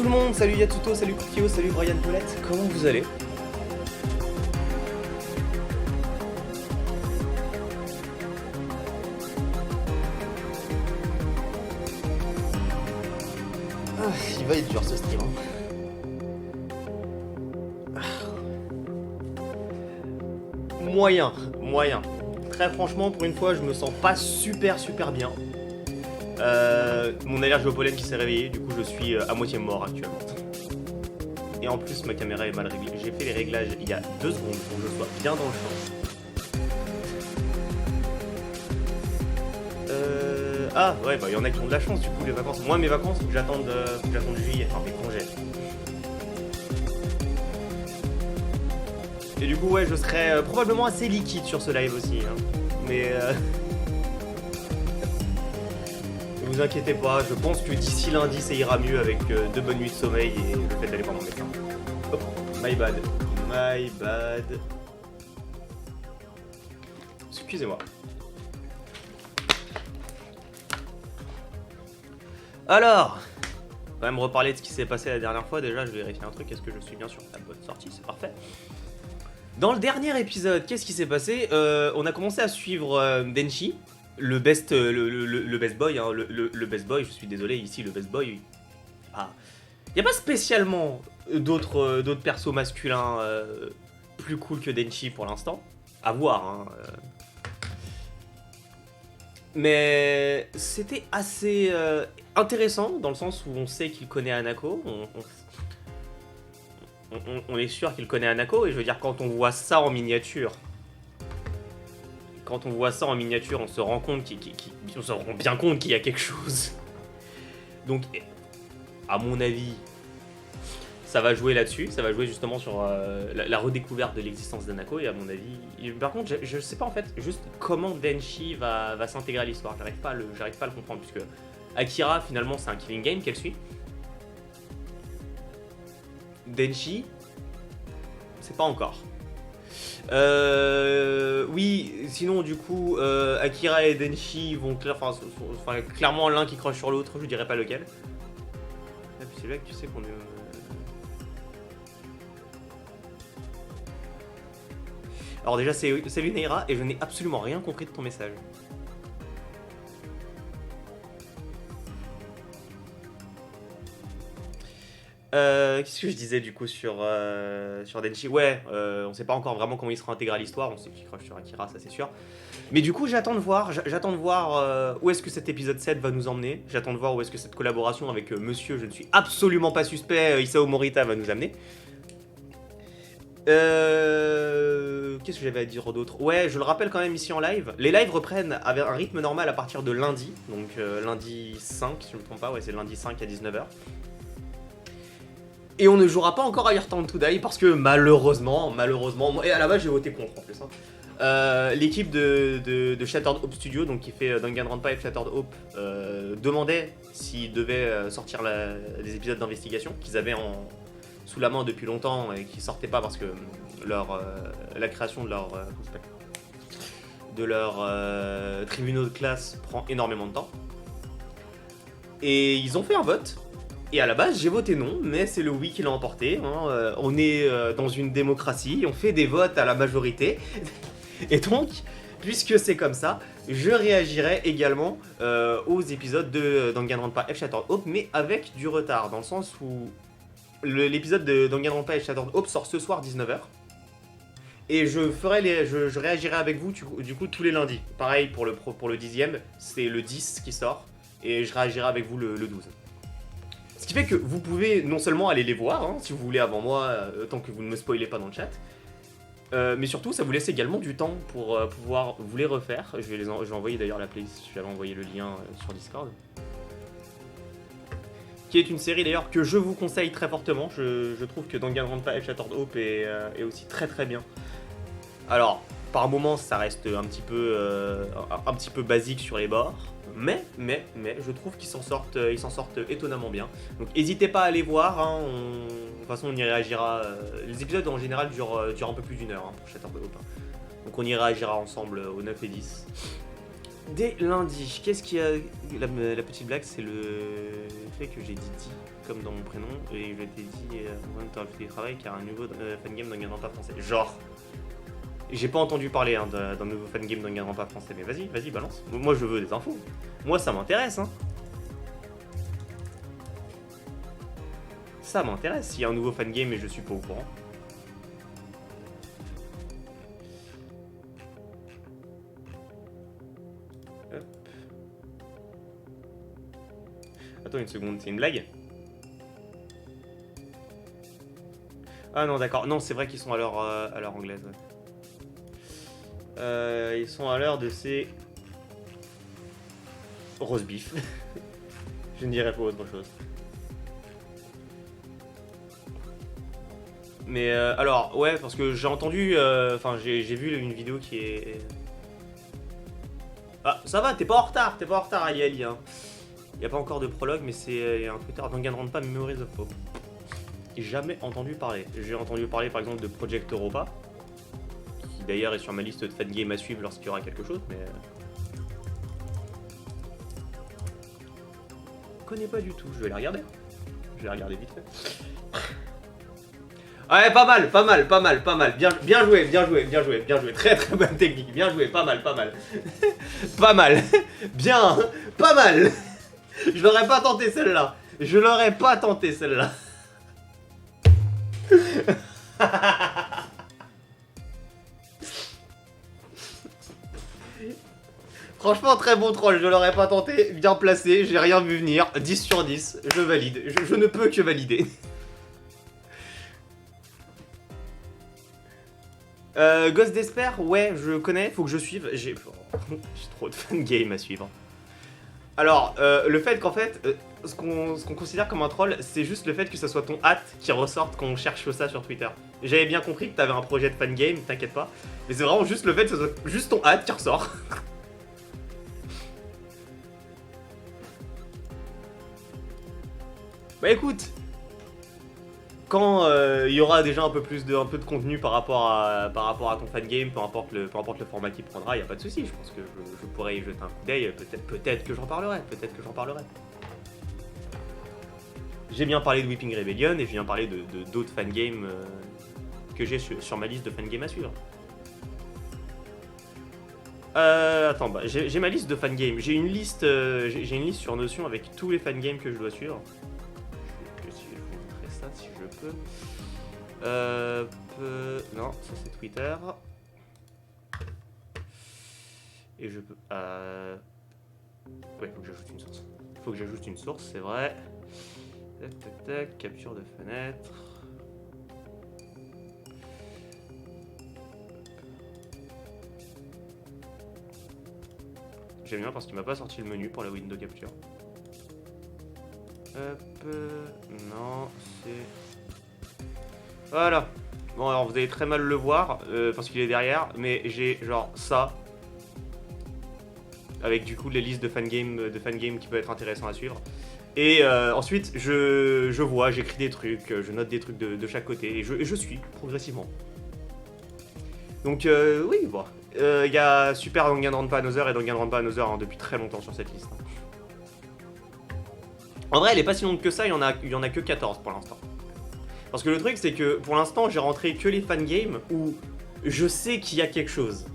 le monde, salut Yatuto, salut Kukio, salut Brian Paulette, comment vous allez? Il va être dur ce stream. Moyen. Très franchement, pour une fois, je me sens pas super bien. Mon allergie au pollen qui s'est réveillée, du coup je suis à moitié mort actuellement. Et en plus ma caméra est mal réglée. J'ai fait les réglages il y a 2 secondes pour que je sois bien dans le champ. Ah ouais, bah il y en a qui ont de la chance du coup les vacances. Moi mes vacances, faut que j'attende juillet, enfin mes congés. Et du coup ouais, je serai probablement assez liquide sur ce live aussi, hein. Mais ne vous inquiétez pas, je pense que d'ici lundi ça ira mieux avec 2 bonnes nuits de sommeil et le fait d'aller voir mon médecin. Hop, my bad. Excusez-moi. Alors, on va quand même reparler de ce qui s'est passé la dernière fois. Déjà, je vais vérifier un truc. Est-ce que je suis bien sur la bonne sortie? C'est parfait. Dans le dernier épisode, qu'est-ce qui s'est passé? On a commencé à suivre Denshi, le best boy, hein, le best boy. Je suis désolé, ici le best boy. Ah, y a pas spécialement d'autres persos masculins plus cool que Denshi pour l'instant. À voir, hein. Mais c'était assez intéressant dans le sens où on sait qu'il connaît Hanako. On est sûr qu'il connaît Hanako, et je veux dire, quand on voit ça en miniature, on se rend compte on se rend bien compte qu'il y a quelque chose. Donc, à mon avis, ça va jouer là-dessus, ça va jouer justement sur la redécouverte de l'existence d'Hanako, et à mon avis... Par contre, je sais pas en fait, juste comment Denshi va s'intégrer à l'histoire, j'arrive pas à le comprendre, puisque Akira, finalement, c'est un killing game qu'elle suit. Denshi, c'est pas encore. Oui, sinon du coup, Akira et Denshi vont clairement l'un qui croche sur l'autre, je dirais pas lequel. Et puis c'est là que tu sais qu'on est... Alors déjà, salut Neira, et je n'ai absolument rien compris de ton message. Qu'est-ce que je disais du coup sur Denshi? Ouais, on sait pas encore vraiment comment il sera intégré à l'histoire, on sait qu'il crush sur Akira, ça c'est sûr. Mais du coup, j'attends de voir où est-ce que cet épisode 7 va nous emmener. J'attends de voir où est-ce que cette collaboration avec monsieur, je ne suis absolument pas suspect, Isao Morita va nous amener. Qu'est-ce que j'avais à dire d'autre? Ouais, je le rappelle quand même ici en live. Les lives reprennent avec un rythme normal à partir de lundi. Donc lundi 5, si je ne me trompe pas. Ouais, c'est lundi 5 à 19h. Et on ne jouera pas encore à Your Town Today parce que malheureusement, et à la base j'ai voté contre en plus, hein. L'équipe de Shattered Hope Studio, donc qui fait Danganronpa et Shattered Hope, demandait s'ils devaient sortir des épisodes d'investigation qu'ils avaient sous la main depuis longtemps et qui sortaient pas parce que la création de leur tribunaux de classe prend énormément de temps. Et ils ont fait un vote. Et à la base, j'ai voté non, mais c'est le oui qui l'a emporté, hein. On est dans une démocratie, on fait des votes à la majorité. Et donc, puisque c'est comme ça, je réagirai également aux épisodes de Danganronpa F Shattered Hope, mais avec du retard, dans le sens où l'épisode de Danganronpa F Shattered Hope sort ce soir 19h. Et je réagirai avec vous du coup tous les lundis. Pareil pour le 10ème, c'est le 10 qui sort, et je réagirai avec vous le 12. Ce qui fait que vous pouvez non seulement aller les voir, hein, si vous voulez avant moi, tant que vous ne me spoilez pas dans le chat, mais surtout ça vous laisse également du temps pour pouvoir vous les refaire. Je vais envoyer d'ailleurs la playlist, j'avais envoyé le lien sur Discord. Qui est une série d'ailleurs que je vous conseille très fortement. Je trouve que Danganronpa F Shattered Hope est aussi très très bien. Alors, par moments ça reste un petit peu basique sur les bords. Mais je trouve qu'ils s'en sortent étonnamment bien. Donc n'hésitez pas à aller voir, hein, de toute façon on y réagira. Les épisodes en général durent un peu plus d'1 heure, hein, pour Shattered Hope. Donc on y réagira ensemble au 9 et 10. Dès lundi, qu'est-ce qu'il y a... La petite blague, c'est le fait que j'ai dit Di comme dans mon prénom, et je t'ai dit avant de te rajouter du travail car un nouveau fangame d'Danganronpa français. Genre, j'ai pas entendu parler hein, d'un nouveau fangame d'Danganronpa français, mais vas-y, balance. Moi je veux des infos. Moi ça m'intéresse, hein. Ça m'intéresse s'il y a un nouveau fangame et je suis pas au courant. Attends une seconde, c'est une blague? Ah non, d'accord. Non, c'est vrai qu'ils sont à l'heure anglaise. Ouais. Ils sont à l'heure de ces... roast beef. Je ne dirais pas autre chose. Mais alors, ouais, parce que j'ai entendu... Enfin, j'ai vu une vidéo qui est... Ah, ça va, t'es pas en retard, Ayeli, hein. Il n'y a pas encore de prologue, mais c'est un Twitter Danganronpa Memories of Poe. J'ai jamais entendu parler. J'ai entendu parler par exemple de Project Europa, qui d'ailleurs est sur ma liste de fangame à suivre lorsqu'il y aura quelque chose, mais... Je connais pas du tout, je vais la regarder. Je vais la regarder vite fait. Ouais, pas mal. Bien joué. Très bonne technique. Bien joué, pas mal. Pas mal. Bien, pas mal. Je l'aurais pas tenté celle-là. Franchement, très bon troll, je l'aurais pas tenté, bien placé, j'ai rien vu venir, 10 sur 10, je valide, je ne peux que valider. Ghost Despair, ouais, je connais, faut que je suive, j'ai trop de fangame à suivre. Alors, le fait qu'en fait, ce qu'on considère comme un troll, c'est juste le fait que ce soit ton hâte qui ressorte quand on cherche ça sur Twitter. J'avais bien compris que t'avais un projet de fangame, t'inquiète pas, mais c'est vraiment juste le fait que ce soit juste ton hâte qui ressort. Bah écoute, quand il y aura déjà un peu de contenu par rapport à ton fangame, peu importe le format qu'il prendra, il y a pas de souci. Je pense que je pourrais y jeter un coup d'œil. Peut-être que j'en parlerai. J'ai bien parlé de Weeping Rebellion et j'ai bien parlé d'autres fangames que j'ai sur ma liste de fangames à suivre. Attends, bah, j'ai ma liste de fangames. J'ai une liste sur Notion avec tous les fangames que je dois suivre. Si je peux. Non, ça c'est Twitter. Et je peux. Ouais, faut que j'ajoute une source. C'est vrai. Tac, capture de fenêtre. J'aime bien parce qu'il m'a pas sorti le menu pour la window capture. Non, c'est... Voilà. Bon, alors vous allez très mal le voir, parce qu'il est derrière, mais j'ai genre ça. Avec du coup les listes de fangame qui peuvent être intéressants à suivre. Et ensuite, je vois, j'écris des trucs, je note des trucs de chaque côté, et je suis progressivement. Donc oui, bon. Il y a Super Danganronpa Another et Danganronpa Another hein, depuis très longtemps sur cette liste. Hein. En vrai, elle est pas si longue que ça, il y en a que 14 pour l'instant. Parce que le truc, c'est que pour l'instant, j'ai rentré que les fangames où je sais qu'il y a quelque chose.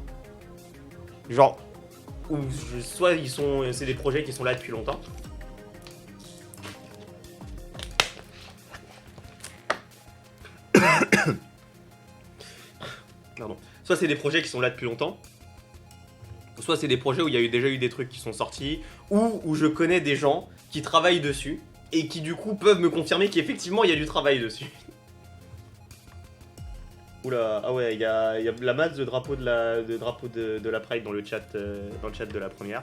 Genre, où soit c'est des projets qui sont là depuis longtemps. Pardon. Soit c'est des projets qui sont là depuis longtemps. Soit c'est des projets où il y a déjà eu des trucs qui sont sortis, ou où je connais des gens qui travaillent dessus, et qui du coup peuvent me confirmer qu'effectivement il y a du travail dessus. Oula, ah ouais, il y a la masse de drapeaux de la Pride dans le chat de la première.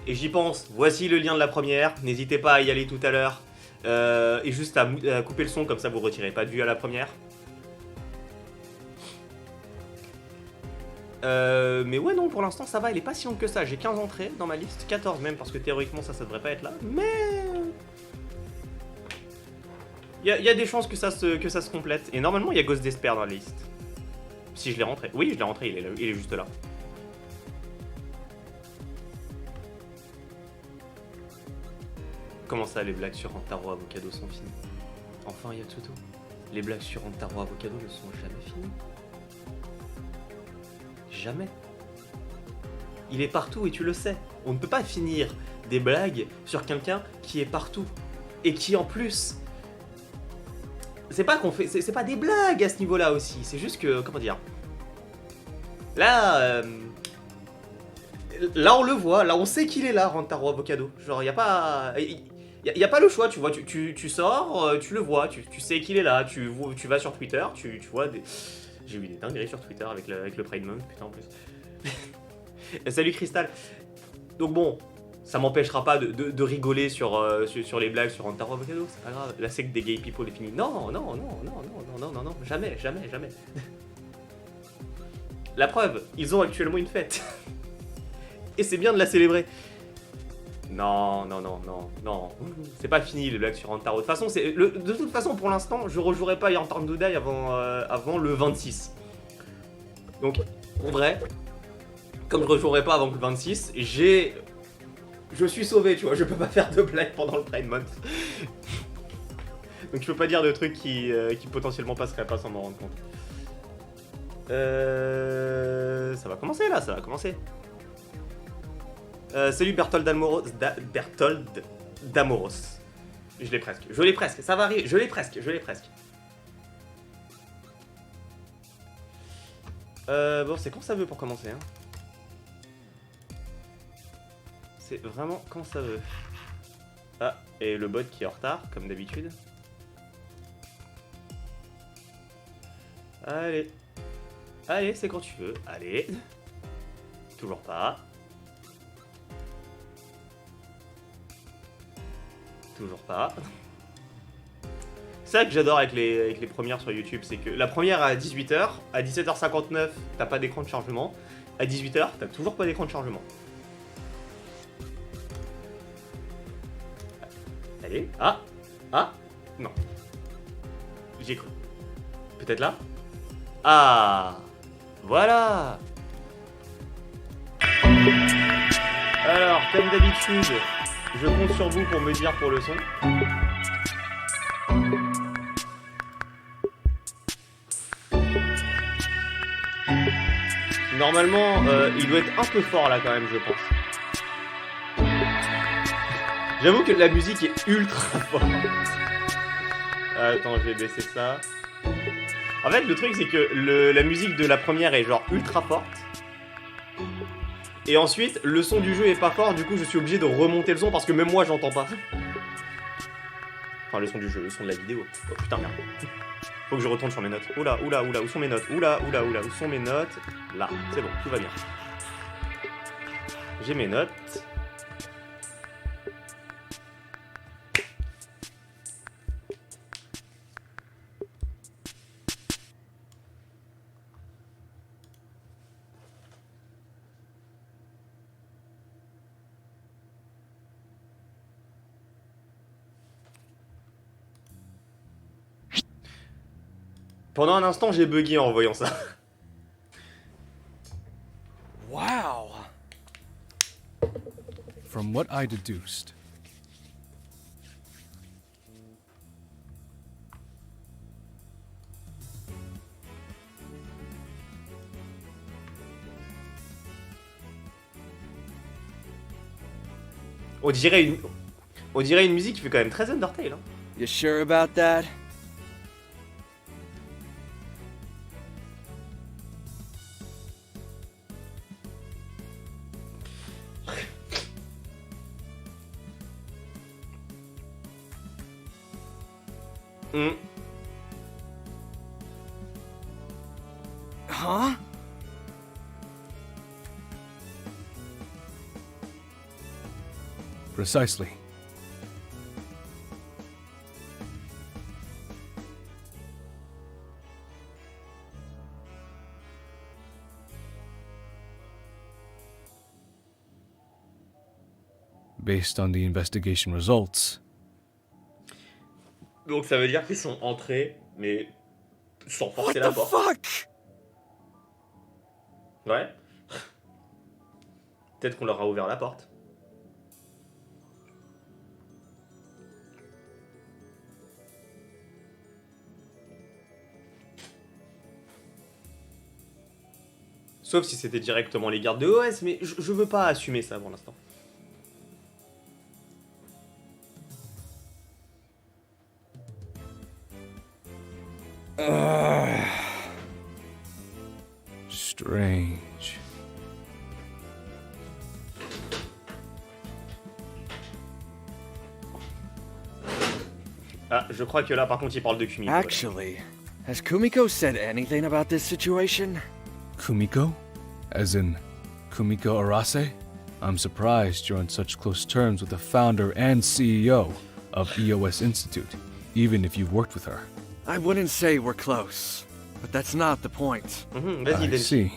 Et j'y pense, voici le lien de la première, n'hésitez pas à y aller tout à l'heure, et juste à couper le son, comme ça vous retirez pas de vue à la première. Mais ouais non, pour l'instant ça va, elle est pas si longue que ça, j'ai 15 entrées dans ma liste, 14 même parce que théoriquement ça devrait pas être là, mais... Il y a des chances que ça se complète, et normalement il y a Ghost Despair dans la liste. Si je l'ai rentré, oui je l'ai rentré, il est juste là. Comment ça, les blagues sur Rantaro Avocado sont finies? Enfin, Yatsuto, les blagues sur Rantaro Avocado ne sont jamais finies. Jamais. Il est partout et tu le sais. On ne peut pas finir des blagues sur quelqu'un qui est partout. Et qui en plus... C'est pas qu'on fait... C'est pas des blagues à ce niveau-là aussi. C'est juste que... Comment dire? Là... Là on le voit. Là on sait qu'il est là, Rantaro Avocado. Genre y a pas... Y a pas le choix, tu vois. Tu sors, tu le vois. Tu sais qu'il est là. Tu vas sur Twitter. Tu vois des... J'ai vu des dingueries sur Twitter avec le Pride Month, putain, en plus. Salut Crystal. Donc bon, ça m'empêchera pas de rigoler sur les blagues sur Rantaro Avocado, c'est pas grave. La secte des gay people est finie. Non, non, non, non, non, non, non, non, jamais, jamais, jamais. La preuve, ils ont actuellement une fête. Et c'est bien de la célébrer. Non, non, non, non, non. C'est pas fini les blagues sur Rantaro. De toute façon, pour l'instant, je rejouerai pas Your Turn to Die avant le 26. Donc, en vrai, comme je rejouerai pas avant le 26, je suis sauvé, tu vois. Je peux pas faire de blagues pendant le Pride Month. Donc, je peux pas dire de trucs qui potentiellement passeraient pas sans m'en rendre compte. Ça va commencer là, ça va commencer. Salut Berthold Damoros. Je l'ai presque, ça va arriver, je l'ai presque. Bon, c'est quand ça veut pour commencer, hein. C'est vraiment quand ça veut. Ah, et le bot qui est en retard, comme d'habitude. Allez. Allez, c'est quand tu veux, allez. Toujours pas. Toujours pas. C'est ça que j'adore avec les premières sur YouTube, c'est que la première à 18h, à 17h59, t'as pas d'écran de chargement, à 18h, t'as toujours pas d'écran de chargement. Allez, ah, non. J'ai cru. Peut-être là? Ah, voilà. Alors, comme d'habitude, je compte sur vous pour me dire pour le son. Normalement, il doit être un peu fort là quand même, je pense. J'avoue que la musique est ultra forte. Attends, je vais baisser ça. En fait, le truc, c'est que la musique de la première est genre ultra forte. Et ensuite, le son du jeu est pas fort, du coup, je suis obligé de remonter le son parce que même moi, j'entends pas. Enfin, le son du jeu, le son de la vidéo. Oh putain, merde. Faut que je retourne sur mes notes. Oula, oula, oula, où sont mes notes? Oula, oula, oula, où sont mes notes? Là, c'est bon, tout va bien. J'ai mes notes. Pendant un instant, j'ai bugué en voyant ça. Wow! From what I deduced, On dirait une musique qui fait quand même très Undertale. Hein. You sure about that? Huh? precisely. Based on the investigation results, Donc ça veut dire qu'ils sont entrés, mais sans forcer la porte. What the fuck? Ouais. Peut-être qu'on leur a ouvert la porte. Sauf si c'était directement les gardes de OS, mais je veux pas assumer ça pour l'instant. Strange. Ah, je crois que là, par contre, il parle de Kumiko. Actually, has Kumiko said anything about this situation? Kumiko? As in Kumiko Arase? I'm surprised you're on such close terms with the founder and CEO of EOS Institute, even if you've worked with her. I wouldn't say we're close, but that's not the point. Vas-y, I Denshi. see.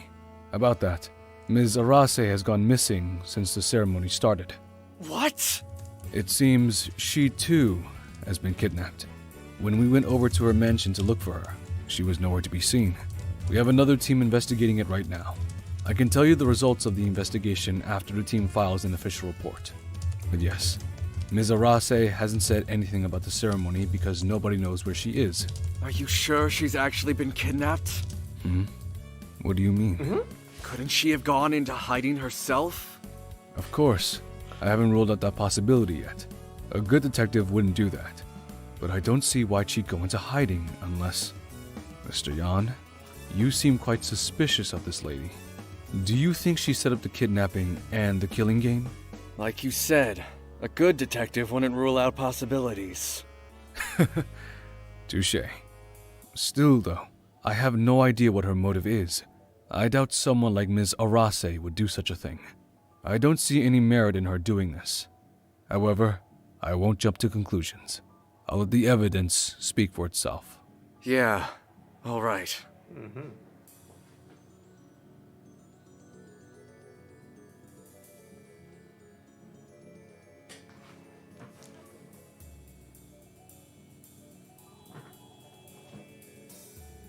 About that, Ms. Arase has gone missing since the ceremony started. What? It seems she too has been kidnapped. When we went over to her mansion to look for her, she was nowhere to be seen. We have another team investigating it right now. I can tell you the results of the investigation after the team files an official report. But yes, Ms. Arase hasn't said anything about the ceremony because nobody knows where she is. Are you sure she's actually been kidnapped? What do you mean? Couldn't she have gone into hiding herself? Of course, I haven't ruled out that possibility yet. A good detective wouldn't do that. But I don't see why she'd go into hiding unless... Mr. Yan, you seem quite suspicious of this lady. Do you think she set up the kidnapping and the killing game? Like you said, a good detective wouldn't rule out possibilities. Touché. Still, though, I have no idea what her motive is. I doubt someone like Ms. Arase would do such a thing. I don't see any merit in her doing this. However, I won't jump to conclusions. I'll let the evidence speak for itself. Yeah, all right.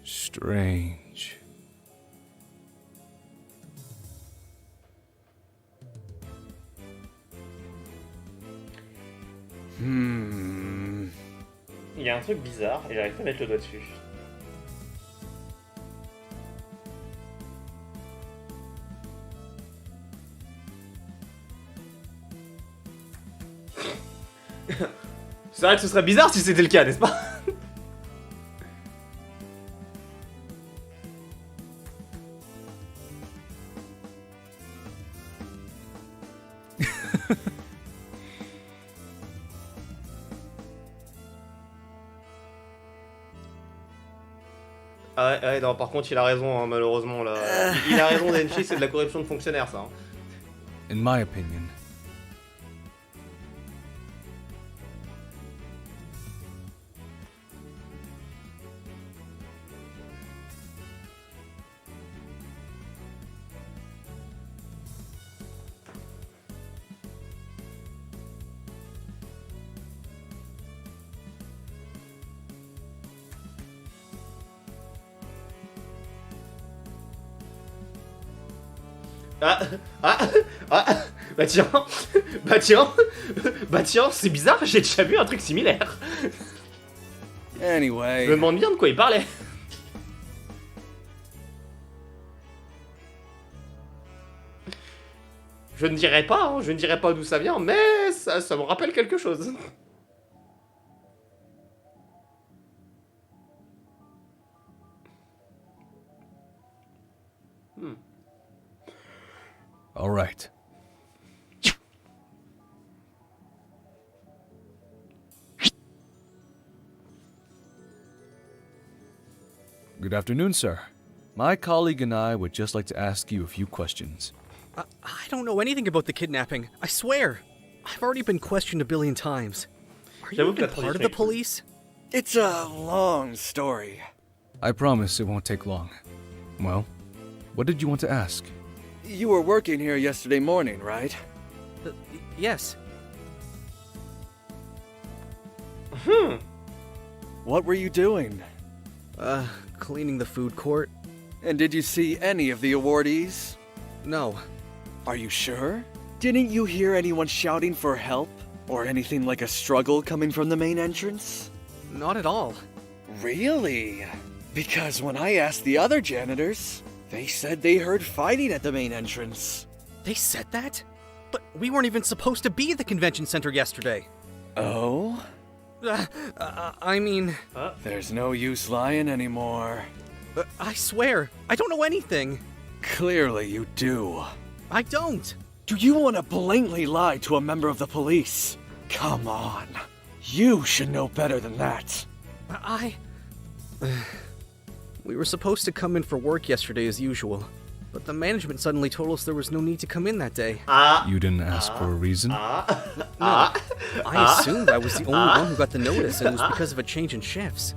Strange. Il y a un truc bizarre et j'arrive pas à mettre le doigt dessus. C'est vrai que ce serait bizarre si c'était le cas, n'est-ce pas? Ah ouais, non, par contre, il a raison, hein, malheureusement, là. Il a raison, Denshi, c'est de la corruption de fonctionnaires, ça. Hein. In my opinion, Bah tiens, c'est bizarre, j'ai déjà vu un truc similaire. Anyway, Je me demande bien de quoi il parlait. Je ne dirai pas, hein, je ne dirai pas d'où ça vient, mais ça me rappelle quelque chose. all right. Good afternoon, sir. My colleague and I would just like to ask you a few questions. I don't know anything about the kidnapping. I swear. I've already been questioned a billion times. Are you J'avoue que la even part of transition the est cool. police? it's a long story. I promise it won't take long. Well, what did you want to ask? You were working here yesterday morning, right? Yes. What were you doing? Cleaning the food court? And did you see any of the awardees? No. Are you sure? Didn't you hear anyone shouting for help? Or anything like a struggle coming from the main entrance? Not at all. Really? Because when I asked the other janitors, They said they heard fighting at the main entrance. They said that? But we weren't even supposed to be at the convention center yesterday. Oh? I mean, There's no use lying anymore. I swear, I don't know anything. Clearly you do. I don't. Do you want to blatantly lie to a member of the police? Come on. You should know better than that. We were supposed to come in for work yesterday as usual, but the management suddenly told us there was no need to come in that day. You didn't ask for a reason? I assumed I was the only one who got the notice, and it was because of a change in shifts.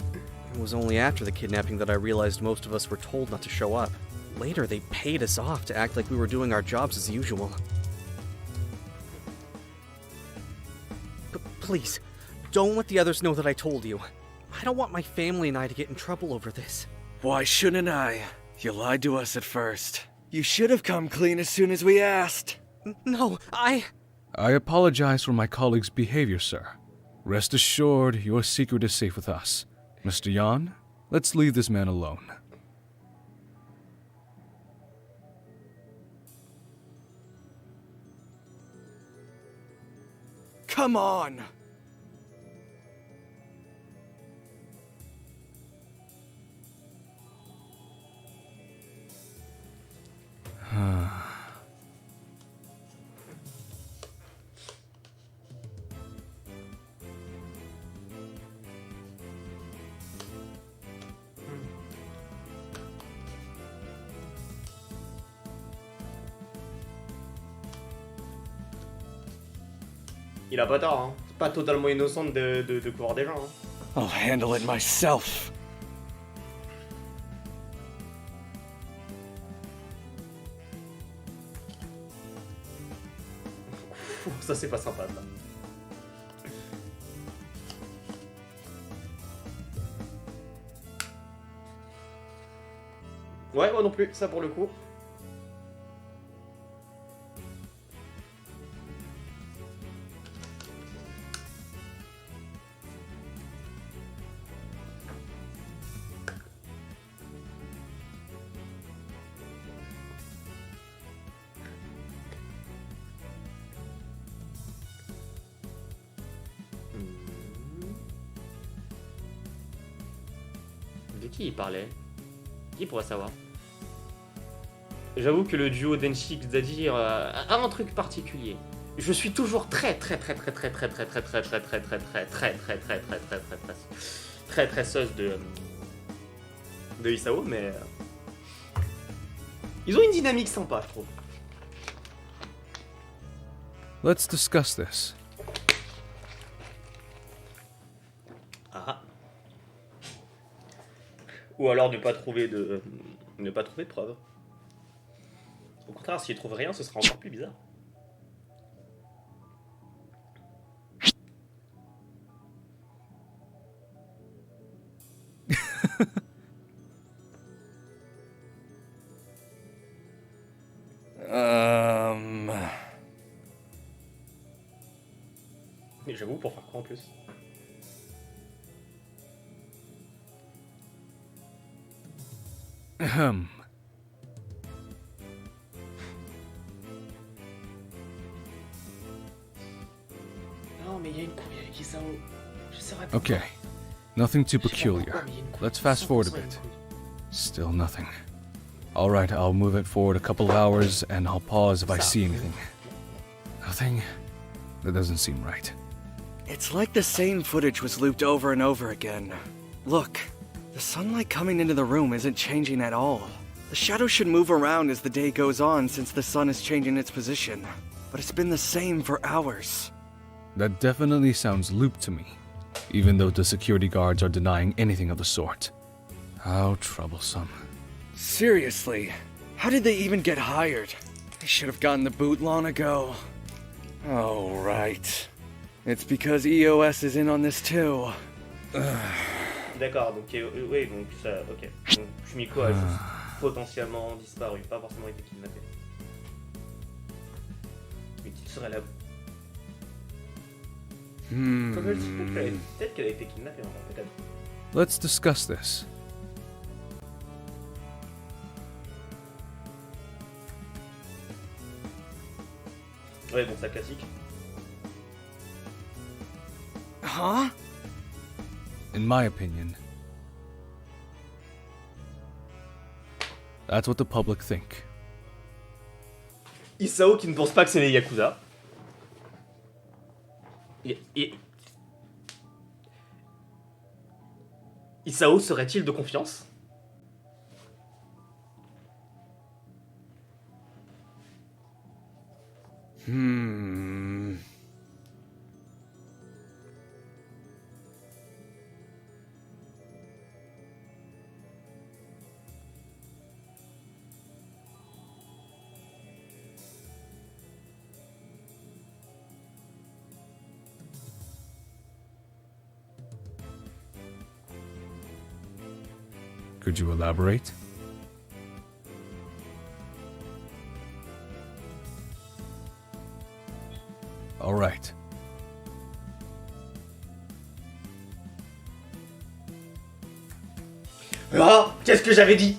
It was only after the kidnapping that I realized most of us were told not to show up. Later, they paid us off to act like we were doing our jobs as usual. Please, don't let the others know that I told you. I don't want my family and I to get in trouble over this. Why shouldn't I? You lied to us at first. You should have come clean as soon as we asked. No, I apologize for my colleague's behavior, sir. Rest assured, your secret is safe with us. Mr. Yan, let's leave this man alone. Come on! Il a pas tort, hein. C'est pas totalement innocent de courir des gens. Hein. I'll handle it myself. Ça c'est pas sympa ça. Ouais, moi non plus, ça pour le coup. De qui il parlait? Qui pourrait savoir? J'avoue que le duo Denshi Xadir a un truc particulier. Je suis toujours très sauce de Isao, mais ils ont une dynamique sympa, je trouve. Let's discuss this. Ah. Ou alors ne pas trouver de preuves. Au contraire, s'il trouve rien, ce sera encore plus bizarre. Mais j'avoue, pour faire quoi en plus? Ahem. Non, mais il y a une couille avec Isao. Je saurais pas. Okay, nothing too peculiar. Let's fast forward a bit. Still nothing. Alright, I'll move it forward a couple of hours and I'll pause if I see anything. Nothing? That doesn't seem right. It's like the same footage was looped over and over again. Look, the sunlight coming into the room isn't changing at all. The shadow should move around as the day goes on since the sun is changing its position. But it's been the same for hours. That definitely sounds looped to me, even though the security guards are denying anything of the sort. How troublesome. Seriously, how did they even get hired? They should have gotten the boot long ago. Oh, right. It's because EOS is in on this too. D'accord, donc oui, donc ça, ok. Donc Fumiko a juste potentiellement disparu, pas forcément été kidnappé. Mais qui serait là? Comme je le dis, peut-être qu'elle a été kidnappée, enfin, peut-être. Let's discuss this. Ouais, bon, ça classique. Huh? In my opinion, that's what the public think. Isao qui ne pense pas que c'est les Yakuza. Isao serait-il de confiance? Could you elaborate? All right. Ah, qu'est-ce que j'avais dit?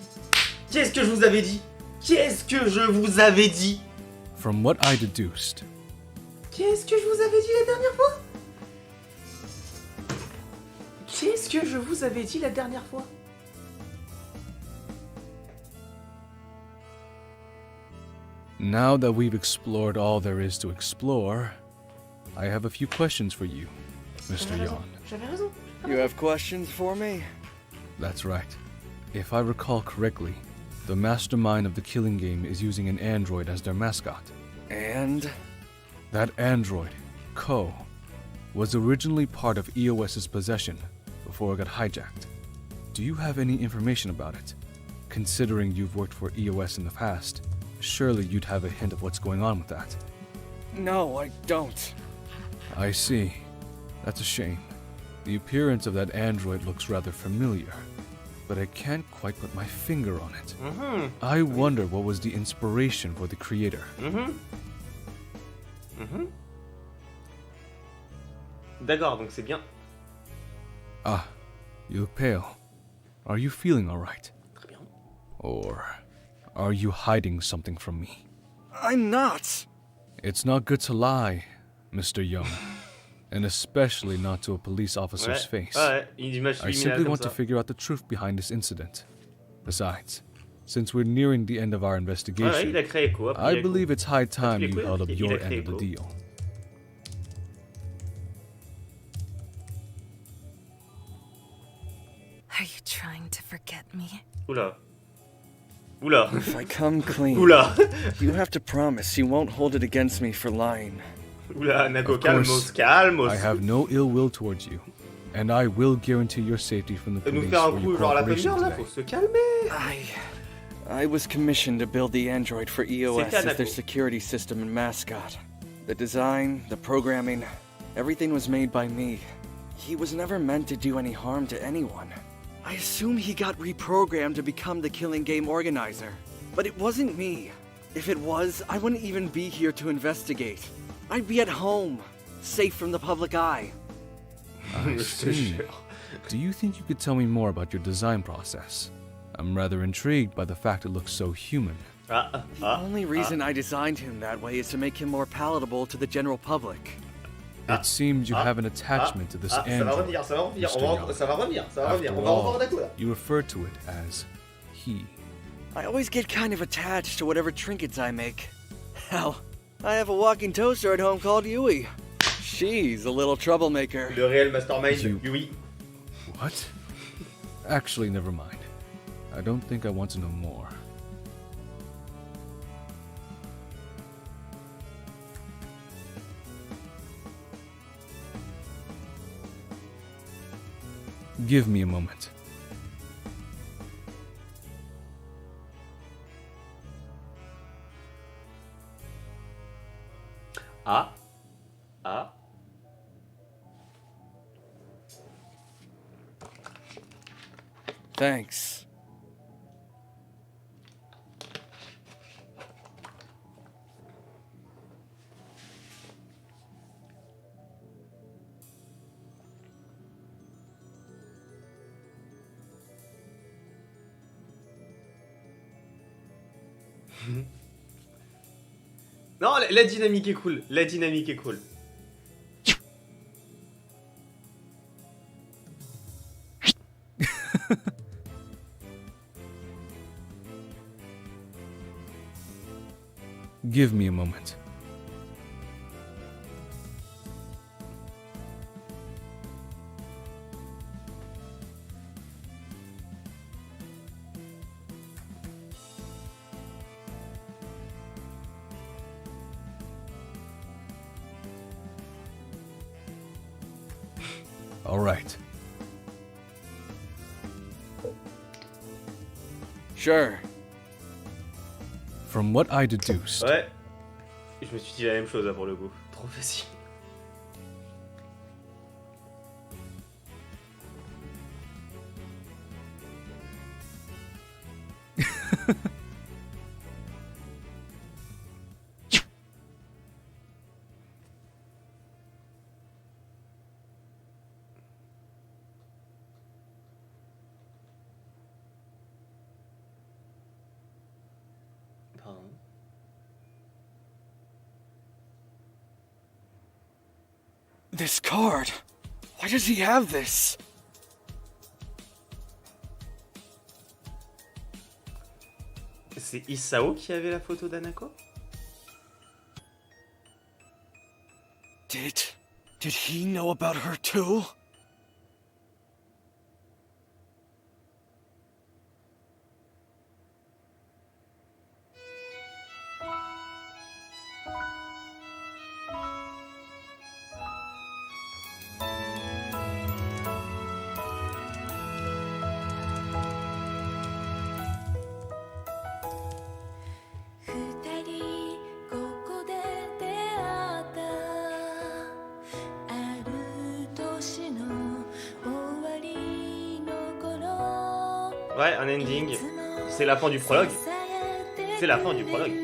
Qu'est-ce que je vous avais dit? Qu'est-ce que je vous avais dit? From what I deduced, Qu'est-ce que je vous avais dit la dernière fois? Qu'est-ce que je vous avais dit la dernière fois? now that we've explored all there is to explore, I have a few questions for you, Mr. J'avais raison. Yon. J'avais raison. You have questions for me? That's right. If I recall correctly, the mastermind of the killing game is using an android as their mascot. And? That android, Ko, was originally part of EOS's possession before it got hijacked. Do you have any information about it? Considering you've worked for EOS in the past, surely you'd have a hint of what's going on with that. No, I don't. I see. That's a shame. The appearance of that android looks rather familiar, but I can't quite put my finger on it. I wonder what was the inspiration for the creator. D'accord, donc c'est bien. Ah, you look pale. Are you feeling alright? Très bien. Or are you hiding something from me? I'm not. It's not good to lie, Mr. Young. And especially not to a police officer's face. Ouais, une image I subliminale simply comme want ça. to figure out the truth behind this incident. Besides, since we're nearing the end of our Ouais, investigation, il a créé quoi? I believe it's high time il a you créé- held up il a your créé end of the quoi? deal. Are you trying to forget me? Oula. Oula. If I come clean, Oula. you have to promise you won't hold it against me for lying. Oula, Nako, Of course, calmos, calmos. I have no ill will towards you, and I will guarantee your safety from the Nous police faire un for coup your genre à la cooperation première là, today. faut se calmer. I was commissioned to build the android for EOS C'était as their Anako. security system and mascot. The design, the programming, everything was made by me. He was never meant to do any harm to anyone. I assume he got reprogrammed to become the killing game organizer. But it wasn't me. If it was, I wouldn't even be here to investigate. I'd be at home, safe from the public eye. I Je te see. jure. Do you think you could tell me more about your design process? I'm rather intrigued by the fact it looks so human. Ah, The ah, only reason I designed him that way is to make him more palatable to the general public. It seems you have an attachment to this ça va android. revenir, ça va revenir, Mr. on va, Young. ça va revenir, ça va After revenir, on va all, revoir d'accord là. you refer to it as he. I always get kind of attached to whatever trinkets I make. Hell, I have a walking toaster at home called Yui. She's a little troublemaker. Le réel mastermind, You- Yui. What? Actually, never mind. I don't think I want to know more. Give me a moment. Ah, ah. Thanks. Non, la dynamique est cool. La dynamique est cool. Give me a moment. All right. Sure. From what I deduced, Ouais. Je me suis dit la même chose là pour le coup. Trop facile. Pardon. This card. Why does he have this? C'est Isao qui avait la photo d'Anako? Did he know about her too? Ouais, un ending. C'est la fin du prologue. C'est la fin du prologue.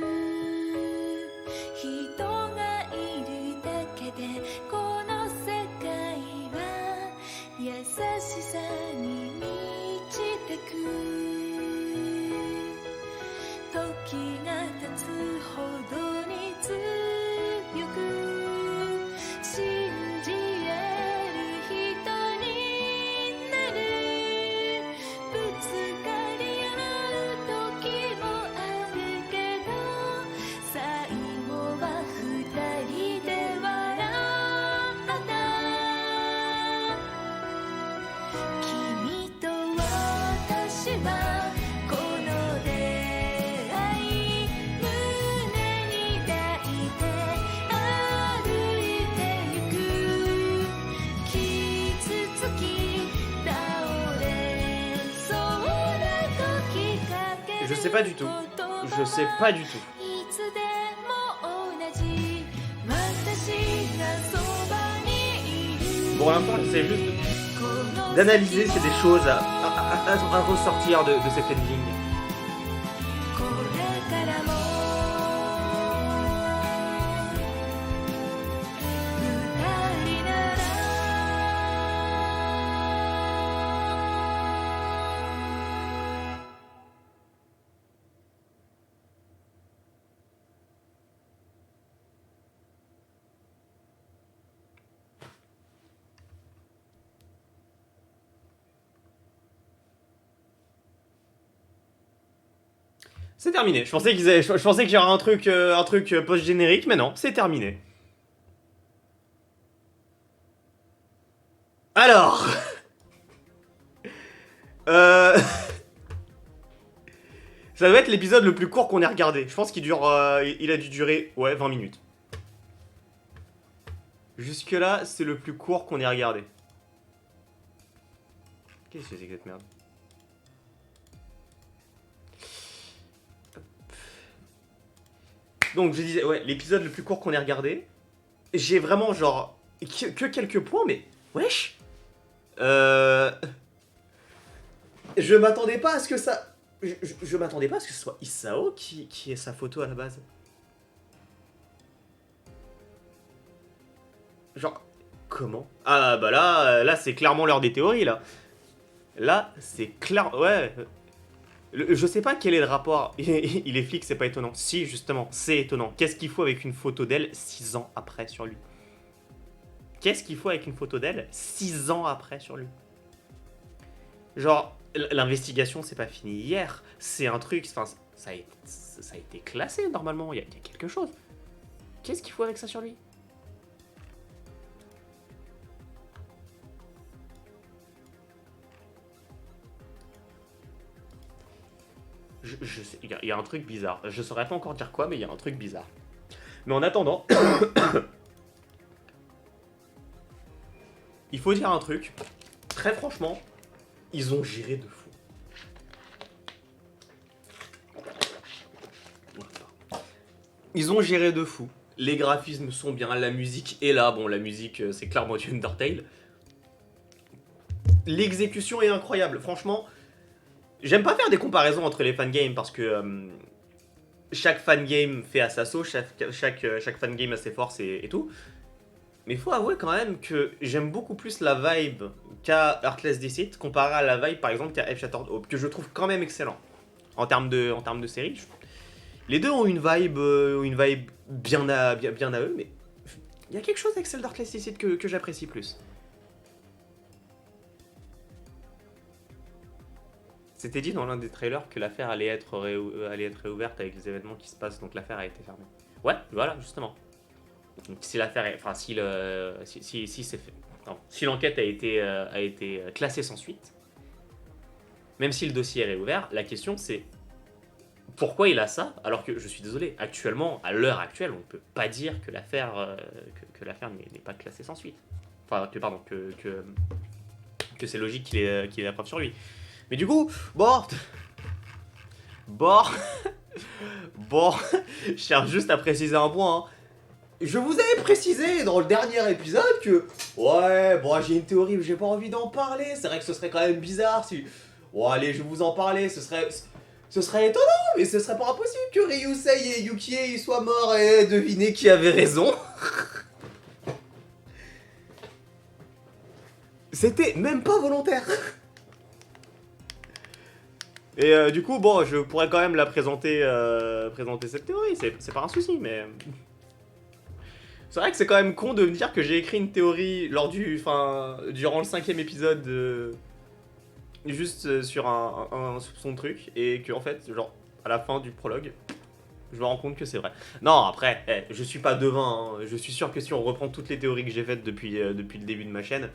Je sais pas du tout. Je sais pas du tout. Bon, en même temps, c'est juste d'analyser s'il y a des choses à ressortir de cet ending. C'est terminé. Je pensais qu'il y aurait un truc post-générique, mais non, c'est terminé. Alors, ça doit être l'épisode le plus court qu'on ait regardé. Je pense qu'il dure, il a dû durer, ouais, 20 minutes. Jusque là, c'est le plus court qu'on ait regardé. Qu'est-ce que c'est que cette merde? Donc je disais, ouais, l'épisode le plus court qu'on ait regardé. J'ai vraiment genre que quelques points, mais wesh. Je m'attendais pas à ce que ça. Je m'attendais pas à ce que ce soit Isao qui ait sa photo à la base. Genre, comment? Ah bah là c'est clairement l'heure des théories là. Là, c'est clair. Ouais. Je sais pas quel est le rapport. Il est flic, c'est pas étonnant. Si, justement, c'est étonnant. Qu'est-ce qu'il faut avec une photo d'elle 6 ans après sur lui? Qu'est-ce qu'il faut avec une photo d'elle 6 ans après sur lui? Genre, l'investigation, c'est pas fini hier. C'est un truc, enfin, ça a été classé normalement. Il y a quelque chose. Qu'est-ce qu'il faut avec ça sur lui? Il y a un truc bizarre. Je saurais pas encore dire quoi, mais il y a un truc bizarre. Mais en attendant, il faut dire un truc. Très franchement, ils ont géré de fou. Ils ont géré de fou. Les graphismes sont bien, la musique est là. Bon, la musique, c'est clairement du Undertale. L'exécution est incroyable. Franchement, j'aime pas faire des comparaisons entre les fangames parce que chaque fangame fait à sa sauce, chaque fangame a ses forces et tout. Mais faut avouer quand même que j'aime beaucoup plus la vibe qu'a Heartless Deceit comparé à la vibe par exemple qu'a F-Shattered Hope, que je trouve quand même excellent en termes de série. Les deux ont une vibe bien à eux, mais il y a quelque chose avec celle d'Heartless Deceit que j'apprécie plus. C'était dit dans l'un des trailers que l'affaire allait être réouverte avec les événements qui se passent, donc l'affaire a été fermée. Ouais, voilà, justement. Donc si l'affaire est... Enfin, si c'est fait... Non, si l'enquête a été classée sans suite, même si le dossier est réouvert, la question c'est... Pourquoi il a ça, alors que, je suis désolé, actuellement, à l'heure actuelle, on ne peut pas dire que l'affaire n'est pas classée sans suite. Enfin, que c'est logique qu'il ait la preuve sur lui. Mais du coup, bon, je cherche juste à préciser un point. Hein. Je vous avais précisé dans le dernier épisode que, ouais, bon, j'ai une théorie, mais j'ai pas envie d'en parler. C'est vrai que ce serait quand même bizarre si, bon, allez, je vais vous en parler. Ce serait étonnant, mais ce serait pas impossible que Ryusei et Yukie ils soient morts et devinez qui avait raison. C'était même pas volontaire. Et du coup, bon, je pourrais quand même la présenter cette théorie, c'est pas un souci, mais... C'est vrai que c'est quand même con de me dire que j'ai écrit une théorie durant le 5ème épisode, juste sur un soupçon de truc, et que en fait, genre, à la fin du prologue, je me rends compte que c'est vrai. Non, après, je suis pas devin, hein. Je suis sûr que si on reprend toutes les théories que j'ai faites depuis le début de ma chaîne,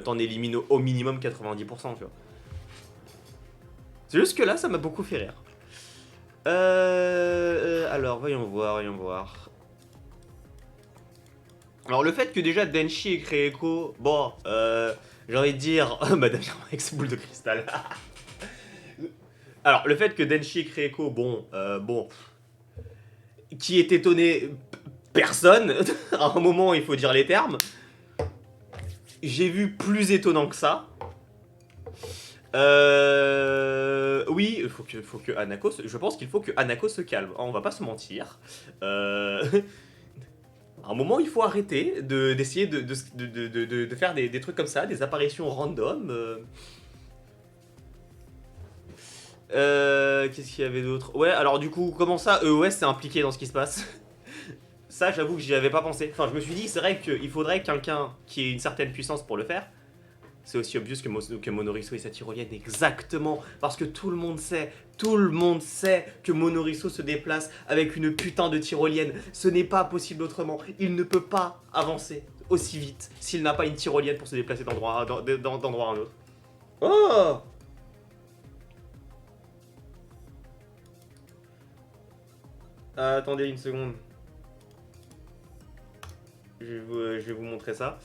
t'en élimines au minimum 90%, tu vois. C'est juste que là, ça m'a beaucoup fait rire. Alors, voyons voir. Alors, le fait que déjà Denshi ait créé Echo, bon, j'ai envie de dire... Madame Irma avec ses boules de cristal. Alors, le fait que Denshi ait créé Echo, bon... Qui est étonné? Personne. À un moment, il faut dire les termes. J'ai vu plus étonnant que ça. Oui, faut que Hanako je pense qu'il faut que Hanako se calme. On va pas se mentir. À un moment, il faut arrêter d'essayer de faire des trucs comme ça, des apparitions random. Qu'est-ce qu'il y avait d'autre? Ouais, alors du coup, comment ça, EOS s'est impliqué dans ce qui se passe? Ça, j'avoue que j'y avais pas pensé. Enfin, je me suis dit, c'est vrai qu'il faudrait quelqu'un qui ait une certaine puissance pour le faire. C'est aussi obvious que Monoriso et sa tyrolienne, exactement, parce que tout le monde sait que Monoriso se déplace avec une putain de tyrolienne. Ce n'est pas possible autrement. Il ne peut pas avancer aussi vite s'il n'a pas une tyrolienne pour se déplacer d'endroit à un autre. Oh! Attendez une seconde. Je vais vous montrer ça.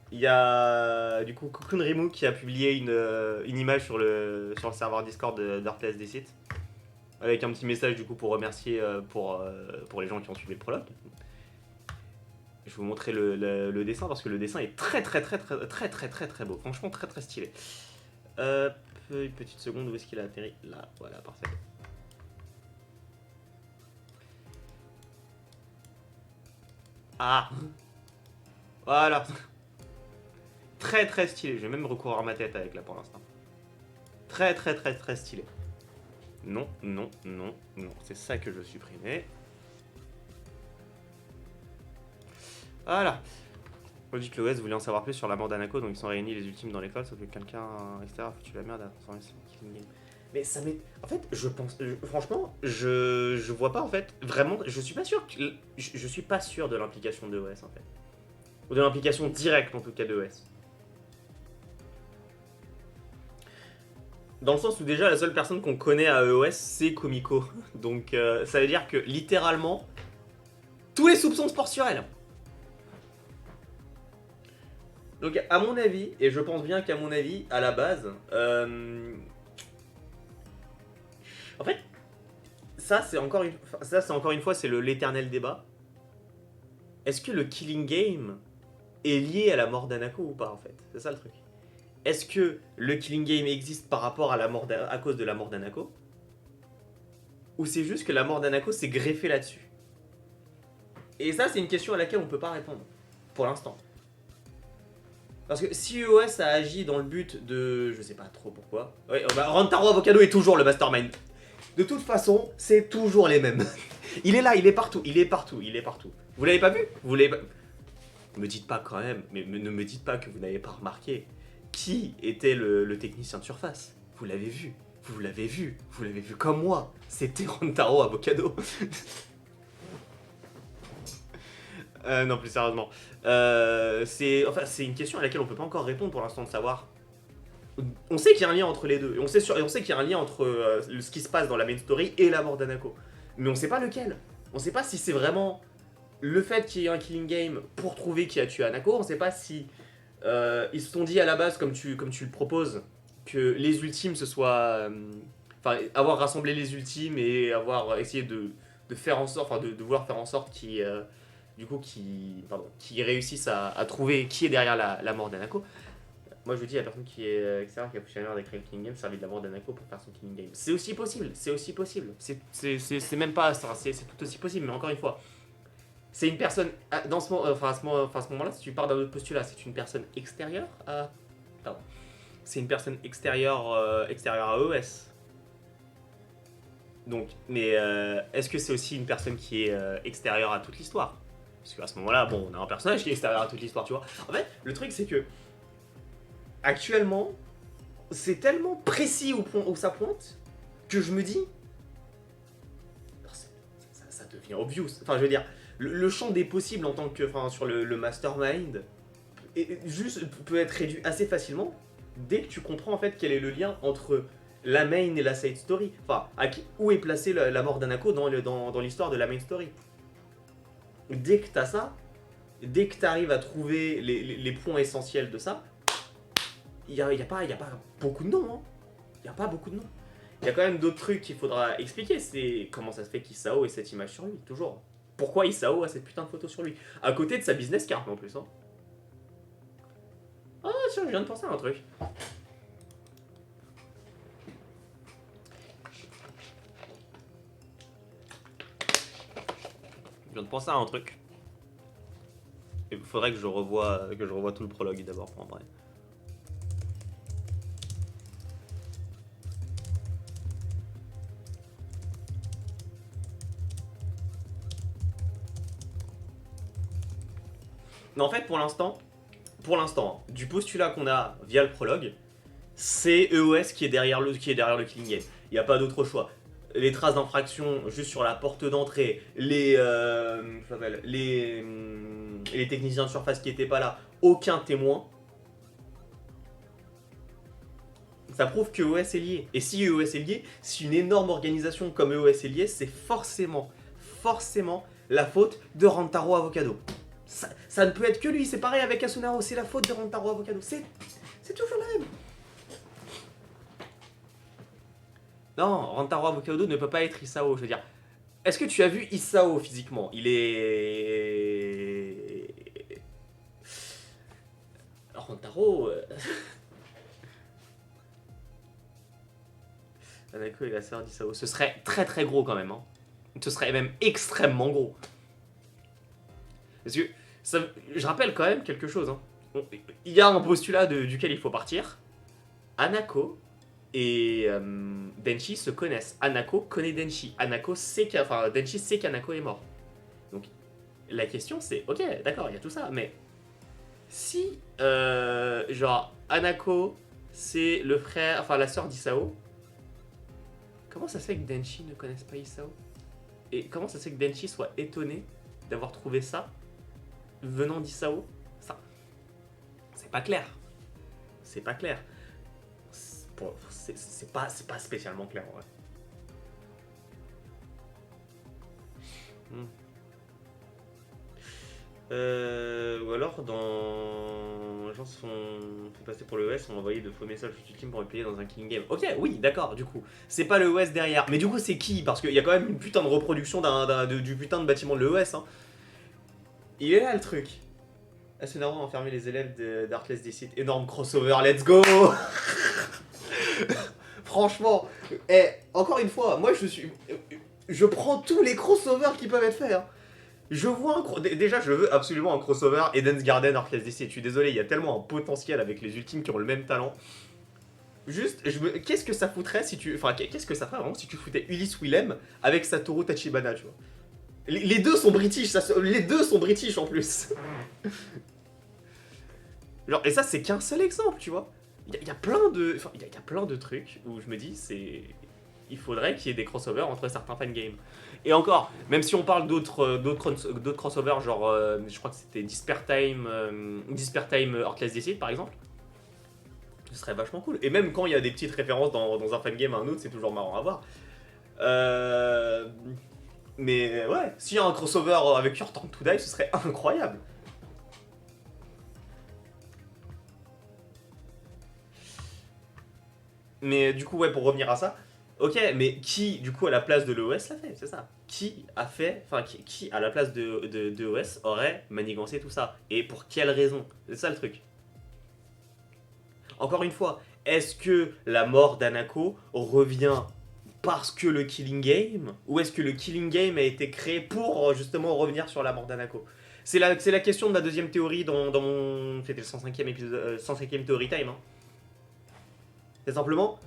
Il y a du coup Cocoon Remove qui a publié une image sur le serveur Discord d'Heartless Deceit avec un petit message du coup pour remercier pour les gens qui ont suivi le prologue. Je vais vous montrer le dessin parce que le dessin est très beau, franchement très stylé. Une petite seconde, où est-ce qu'il a atterri? Là, voilà, parfait. Ah, voilà. Très stylé, je vais même recourir ma tête avec là pour l'instant. Très très très très stylé. Non, non, non, non. C'est ça que je supprimais. Voilà. On dit que l'OS voulait en savoir plus sur la mort d'Anako, donc ils sont réunis les ultimes dans l'école, sauf que quelqu'un extérieur a foutu la merde à transformer ce Killing Game. Mais ça m'est... En fait, je pense... franchement, je vois pas, en fait, vraiment... Je suis pas sûr que... Je suis pas sûr de l'implication de EOS, en fait. Ou de l'implication directe, en tout cas, de EOS. Dans le sens où, déjà, la seule personne qu'on connaît à EOS, c'est Komiko. Donc, ça veut dire que, littéralement, tous les soupçons se portent sur elle. Donc, à mon avis, et je pense bien qu'à mon avis, à la base... En fait, ça c'est encore une fois, c'est l'éternel débat. Est-ce que le Killing Game est lié à la mort d'Anako ou pas, en fait? C'est ça le truc. Est-ce que le Killing Game existe par rapport à à cause de la mort d'Anako? Ou c'est juste que la mort d'Anako s'est greffée là-dessus? Et ça, c'est une question à laquelle on peut pas répondre, pour l'instant. Parce que si EOS a agi dans le but de... Je sais pas trop pourquoi. Ouais, bah, Rantaro Avocado est toujours le mastermind. De toute façon, c'est toujours les mêmes. Il est là, il est partout, il est partout, il est partout. Vous l'avez pas vu? Vous l'avez pas... Me dites pas quand même, mais ne me dites pas que vous n'avez pas remarqué qui était le technicien de surface. Vous l'avez vu, vous l'avez vu, vous l'avez vu comme moi. C'était Rantaro Avocado. Non, plus sérieusement. C'est une question à laquelle on peut pas encore répondre pour l'instant de savoir. On sait qu'il y a un lien entre les deux. Et on sait qu'il y a un lien entre ce qui se passe dans la main story et la mort d'Anako. Mais on sait pas lequel. On sait pas si c'est vraiment le fait qu'il y ait un killing game pour trouver qui a tué Anako. On sait pas si ils se sont dit à la base, comme tu le proposes, que les ultimes ce soit... Enfin, avoir rassemblé les ultimes et avoir essayé de faire en sorte... Enfin, de vouloir faire en sorte qu'ils... qui réussissent à trouver qui est derrière la mort d'Anako. Moi je vous dis, la personne qui est extérieure, qui a poussé la merde d'écrire le Killing Game, servi de la mort d'Anako pour faire son Killing Game. C'est aussi possible, c'est aussi possible. C'est même pas, c'est tout aussi possible, mais encore une fois, c'est une personne, dans ce, à ce moment-là, si tu pars d'un autre postulat, c'est une personne extérieure à... Pardon. C'est une personne extérieure à EOS. Donc, mais est-ce que c'est aussi une personne qui est extérieure à toute l'histoire? Parce qu'à ce moment-là, bon, on a un personnage qui est extérieur à toute l'histoire, tu vois. En fait, le truc, c'est que, actuellement, c'est tellement précis où ça pointe, que je me dis... Ça devient obvious. Enfin, je veux dire, le champ des possibles en tant que... Enfin, sur le mastermind, peut être réduit assez facilement, dès que tu comprends, en fait, quel est le lien entre la main et la side story. Enfin, où est placée la mort d'Anako dans l'histoire de la main story. Dès que t'as ça, dès que t'arrives à trouver les points essentiels de ça, il y a pas beaucoup de noms. Hein. Il y a pas beaucoup de noms. Il y a quand même d'autres trucs qu'il faudra expliquer. C'est comment ça se fait qu'Isao ait cette image sur lui, toujours. Pourquoi Isao a cette putain de photo sur lui? À côté de sa business card en plus. Hein. Ah tiens, je viens de penser à un truc. Je viens de penser à un truc. Il faudrait que je revoie tout le prologue d'abord pour en parler. Mais en fait, pour l'instant, du postulat qu'on a via le prologue, c'est EOS qui est derrière le Killing Game. Il n'y a pas d'autre choix. Les traces d'infraction juste sur la porte d'entrée, les techniciens de surface qui n'étaient pas là, aucun témoin. Ça prouve que EOS est lié. Et si EOS est lié, si une énorme organisation comme EOS est liée, c'est forcément la faute de Rantaro Avocado. Ça ne peut être que lui, c'est pareil avec Asunaro, c'est la faute de Rantaro Avocado. C'est toujours la même. Non, Rantaro Avocado ne peut pas être Isao, je veux dire. Est-ce que tu as vu Isao physiquement? Il est... Rantaro... Anako et la sœur d'Isao. Ce serait très très gros quand même. Hein. Ce serait même extrêmement gros. Parce que, je rappelle quand même quelque chose. Hein. Il y a un postulat duquel il faut partir. Anako et Denshi se connaissent. Hanako connaît Denshi. Enfin, Denshi sait qu'Hanako est mort. Donc la question c'est, ok, d'accord, il y a tout ça, mais si, genre, Hanako, c'est le frère, enfin la sœur d'Isao, comment ça se fait que Denshi ne connaisse pas Isao? Et comment ça se fait que Denshi soit étonné d'avoir trouvé ça venant d'Isao? Ça, c'est pas clair. C'est pas clair. C'est pas spécialement clair en vrai. Ou alors dans... Les gens se font fait passer pour le OS, ont envoyé de faux messages sur Team pour replier dans un killing game. Ok, oui, d'accord, du coup. C'est pas le OS derrière. Mais du coup, c'est qui? Parce qu'il y a quand même une putain de reproduction du putain de bâtiment de l'OS. Hein. Il est là le truc. Asuna a enfermé les élèves d'Artless Deceit. Énorme crossover, let's go. Franchement, encore une fois, moi je prends tous les crossovers qui peuvent être faits. Hein. Je vois déjà, je veux absolument un crossover Eden's Garden Artless Deceit. Je suis désolé, il y a tellement un potentiel avec les ultimes qui ont le même talent. Juste, qu'est-ce que ça foutrait si tu... Enfin, qu'est-ce que ça ferait vraiment si tu foutais Ulysse Willem avec Satoru Tachibana, tu vois. Les deux sont british, les deux sont british en plus. Genre, et ça, c'est qu'un seul exemple, tu vois. Il y a plein de... Enfin, il y a plein de trucs où je me dis, c'est... Il faudrait qu'il y ait des crossovers entre certains fangames. Et encore, même si on parle d'autres crossovers, genre, je crois que c'était Disper Time Heartless Deceit, par exemple. Ce serait vachement cool. Et même quand il y a des petites références dans un fangame à un autre, c'est toujours marrant à voir. Mais ouais, s'il y a un crossover avec Your Turn to Die, ce serait incroyable. Mais du coup, ouais, pour revenir à ça, ok, mais qui, du coup, à la place de l'OS l'a fait, c'est ça. Qui a fait, enfin, qui à la place de OS aurait manigancé tout ça? Et pour quelle raison? C'est ça le truc. Encore une fois, est-ce que la mort d'Hanako revient parce que le Killing Game? Ou est-ce que le Killing Game a été créé pour justement revenir sur la mort d'Hanako? C'est la question de ma deuxième théorie dans mon... C'était le 105e épisode, 105e Theory Time. Hein. C'est simplement,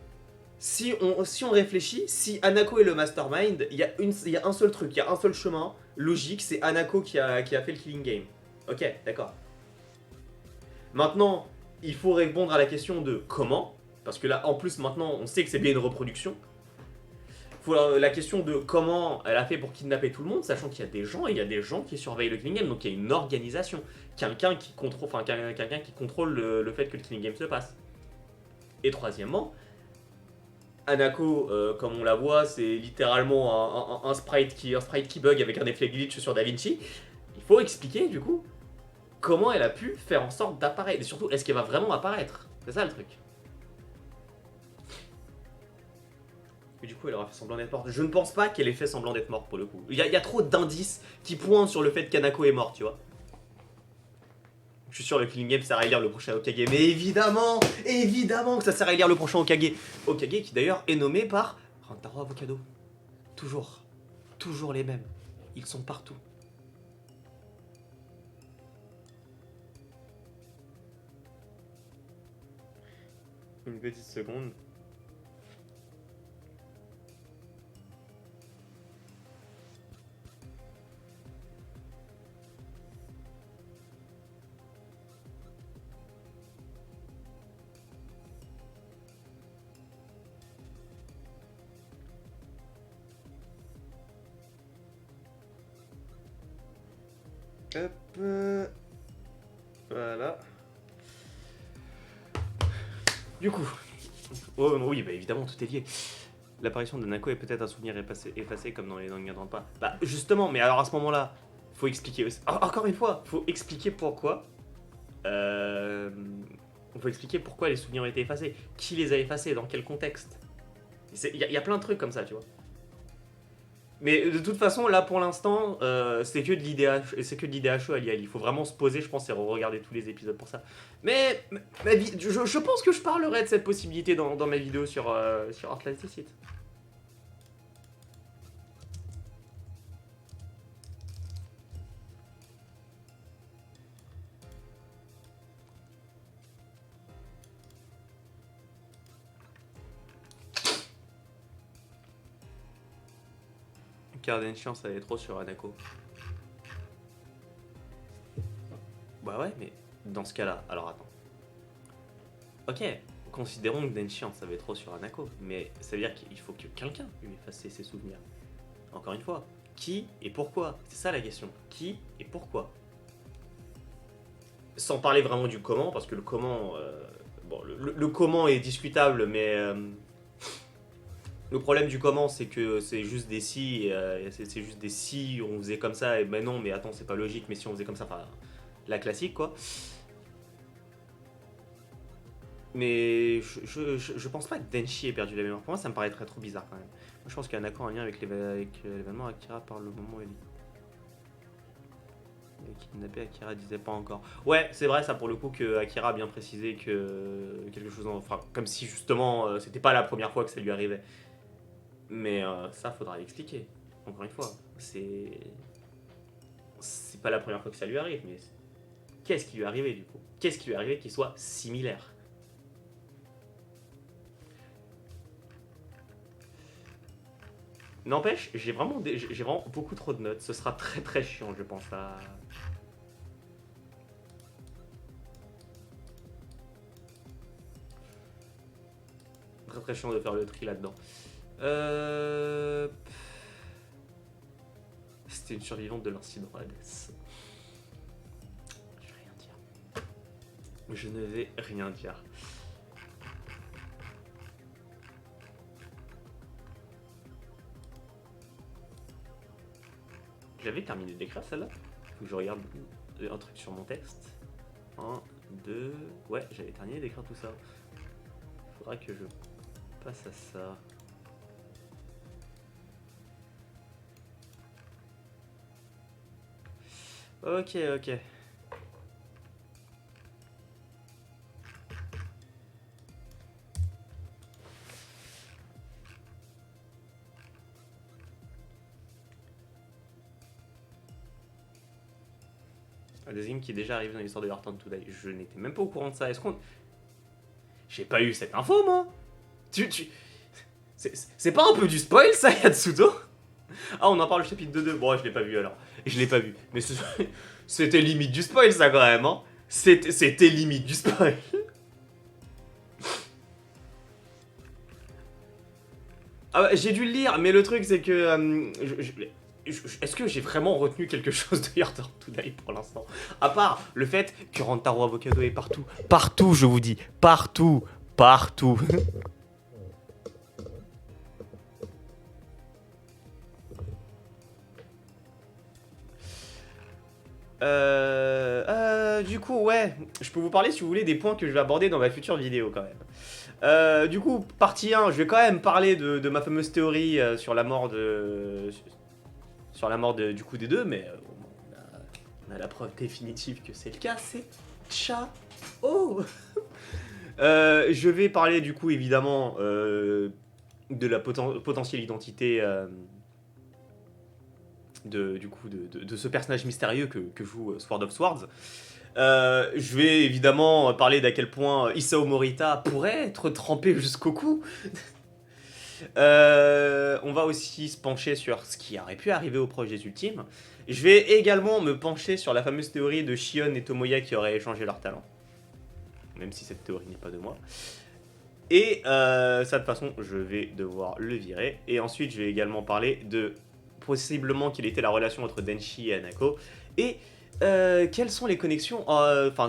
si on réfléchit, si Hanako est le mastermind, il y a un seul truc, il y a un seul chemin logique, c'est Hanako qui a fait le Killing Game. Ok, d'accord. Maintenant, il faut répondre à la question de comment, parce que là, en plus, maintenant, on sait que c'est bien une reproduction. Faut la question de comment elle a fait pour kidnapper tout le monde, sachant qu'il y a des gens, et il y a des gens qui surveillent le Killing Game, donc il y a une organisation, quelqu'un qui contrôle le fait que le Killing Game se passe. Et troisièmement, Hanako, comme on la voit, c'est littéralement un sprite qui bug avec un effet glitch sur DaVinci. Il faut expliquer, du coup, comment elle a pu faire en sorte d'apparaître. Et surtout, est-ce qu'elle va vraiment apparaître? C'est ça le truc. Et du coup, elle aura fait semblant d'être morte. Je ne pense pas qu'elle ait fait semblant d'être morte, pour le coup. Il y a trop d'indices qui pointent sur le fait qu'Hanako est morte, tu vois. Je suis sûr que le Killing Game sert à élire le prochain Hokage. Mais évidemment, évidemment que ça sert à élire le prochain Hokage. Hokage qui d'ailleurs est nommé par Rantaro Avocado. Toujours. Toujours les mêmes. Ils sont partout. Une petite seconde. Hop. Voilà. Du coup. Oh, oui, bah évidemment, tout est lié. L'apparition de Nako est peut-être un souvenir effacé comme dans les Danganronpa. Bah justement, mais alors à ce moment-là, faut expliquer aussi. Encore une fois, faut expliquer pourquoi. Faut expliquer pourquoi les souvenirs ont été effacés. Qui les a effacés, dans quel contexte. Il y a plein de trucs comme ça, tu vois. Mais de toute façon, là pour l'instant, c'est que de l'IDHE à l'IA. Il faut vraiment se poser, je pense, et regarder tous les épisodes pour ça. Mais je pense que je parlerai de cette possibilité dans ma vidéo sur Heartless Deceit. Car Denshi en savait trop sur Hanako. Bah ouais, mais dans ce cas-là, alors attends. Ok, considérons que Denshi en savait trop sur Hanako, mais ça veut dire qu'il faut que quelqu'un lui efface ses souvenirs. Encore une fois, qui et pourquoi? C'est ça la question. Qui et pourquoi? Sans parler vraiment du comment, parce que le comment... bon, le comment est discutable, mais... le problème du comment, c'est que c'est juste des si, c'est juste des si, on faisait comme ça, et ben non, mais attends, c'est pas logique, mais si on faisait comme ça, enfin, la classique, quoi. Mais je pense pas que Denshi ait perdu la mémoire. Pour moi, ça me paraîtrait trop bizarre quand même. Moi, je pense qu'il y a un accord en lien avec l'événement Akira par le moment où kidnappé, Akira disait pas encore. Ouais, c'est vrai, ça pour le coup, que Akira a bien précisé que quelque chose, enfin, comme si justement, c'était pas la première fois que ça lui arrivait. Mais ça, faudra l'expliquer. Encore une fois, c'est pas la première fois que ça lui arrive, mais qu'est-ce qui lui est arrivé du coup? Qu'est-ce qui lui est arrivé qui soit similaire? N'empêche, j'ai vraiment beaucoup trop de notes. Ce sera très très chiant, je pense. Très très chiant de faire le tri là-dedans. C'était une survivante de l'incident Hades. Je vais rien dire. Je ne vais rien dire. J'avais terminé d'écrire celle-là. Faut que je regarde un truc sur mon texte. 1, 2... Ouais, j'avais terminé d'écrire tout ça. Faudra que je passe à ça. Ok, ok. Un des qui est déjà arrivé dans l'histoire de Heart on Today. Je n'étais même pas au courant de ça. Est-ce qu'on... J'ai pas eu cette info, moi. C'est pas un peu du spoil, ça, Yatsuto? Ah, on en parle au chapitre 2. Bon, je l'ai pas vu, alors. Je l'ai pas vu. Mais c'était limite du spoil, ça, quand même, hein. C'était limite du spoil. Ah bah, j'ai dû le lire, mais le truc, c'est que... est-ce que j'ai vraiment retenu quelque chose de Heart on Today pour l'instant? À part le fait que Rantaro Avocado est partout. Partout, je vous dis. Partout. Partout. Du coup, ouais, je peux vous parler si vous voulez des points que je vais aborder dans ma future vidéo quand même. Du coup, partie 1, je vais quand même parler de ma fameuse théorie sur la mort du coup des deux, mais on a la preuve définitive que c'est le cas, c'est ciao. Je vais parler du coup évidemment de la potentielle identité de ce personnage mystérieux que joue Sword of Swords. Je vais évidemment parler d'à quel point Isao Morita pourrait être trempé jusqu'au cou. On va aussi se pencher sur ce qui aurait pu arriver aux proches des Ultimes. Je vais également me pencher sur la fameuse théorie de Shion et Tomoya qui auraient échangé leurs talents. Même si cette théorie n'est pas de moi. Et ça, de toute façon, je vais devoir le virer. Et ensuite, je vais également parler de possiblement quelle était la relation entre Denshi et Hanako. Et quelles sont les connexions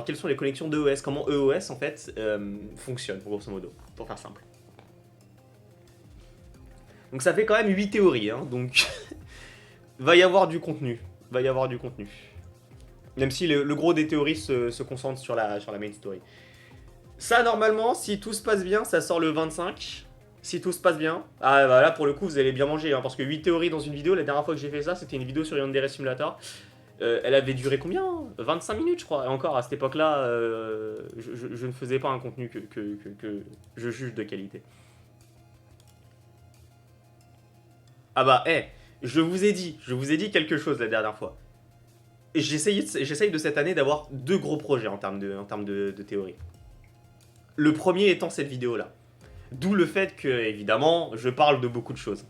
quelles sont les connexions d'EOS, comment EOS en fait fonctionne, grosso modo, pour faire simple. Donc ça fait quand même 8 théories, hein, donc va y avoir du contenu, Même si le gros des théories se concentre sur la main story. Ça, normalement, si tout se passe bien, ça sort le 25. Si tout se passe bien. Ah, bah là, pour le coup, vous allez bien manger, hein, parce que 8 théories dans une vidéo, la dernière fois que j'ai fait ça, c'était une vidéo sur Yandere Simulator. Elle avait duré combien? 25 minutes, je crois. Et encore, à cette époque-là, je ne faisais pas un contenu que je juge de qualité. Ah bah, je vous ai dit quelque chose la dernière fois. J'essaye de cette année d'avoir 2 gros projets en termes de théorie. Le premier étant cette vidéo-là. D'où le fait que, évidemment, je parle de beaucoup de choses.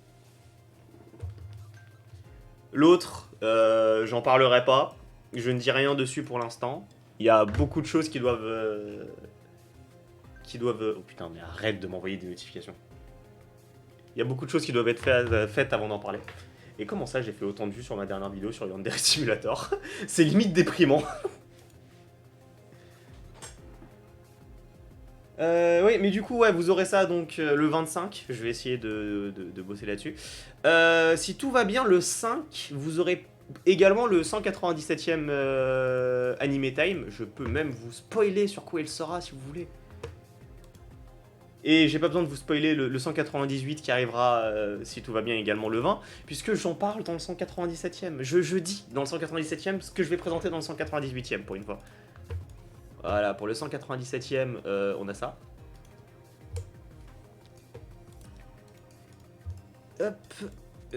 L'autre, j'en parlerai pas. Je ne dis rien dessus pour l'instant. Il y a beaucoup de choses qui doivent... Oh putain, mais arrête de m'envoyer des notifications. Il y a beaucoup de choses qui doivent être faites avant d'en parler. Et comment ça, j'ai fait autant de vues sur ma dernière vidéo sur Yandere Simulator? C'est limite déprimant. Oui, mais du coup, ouais, vous aurez ça donc le 25. Je vais essayer de bosser là-dessus. Si tout va bien, le 5, vous aurez également le 197e Anime Time. Je peux même vous spoiler sur quoi il sera si vous voulez. Et j'ai pas besoin de vous spoiler le 198 qui arrivera, si tout va bien, également le 20, puisque j'en parle dans le 197e. Je dis dans le 197e ce que je vais présenter dans le 198e pour une fois. Voilà, pour le 197e, on a ça. Hop.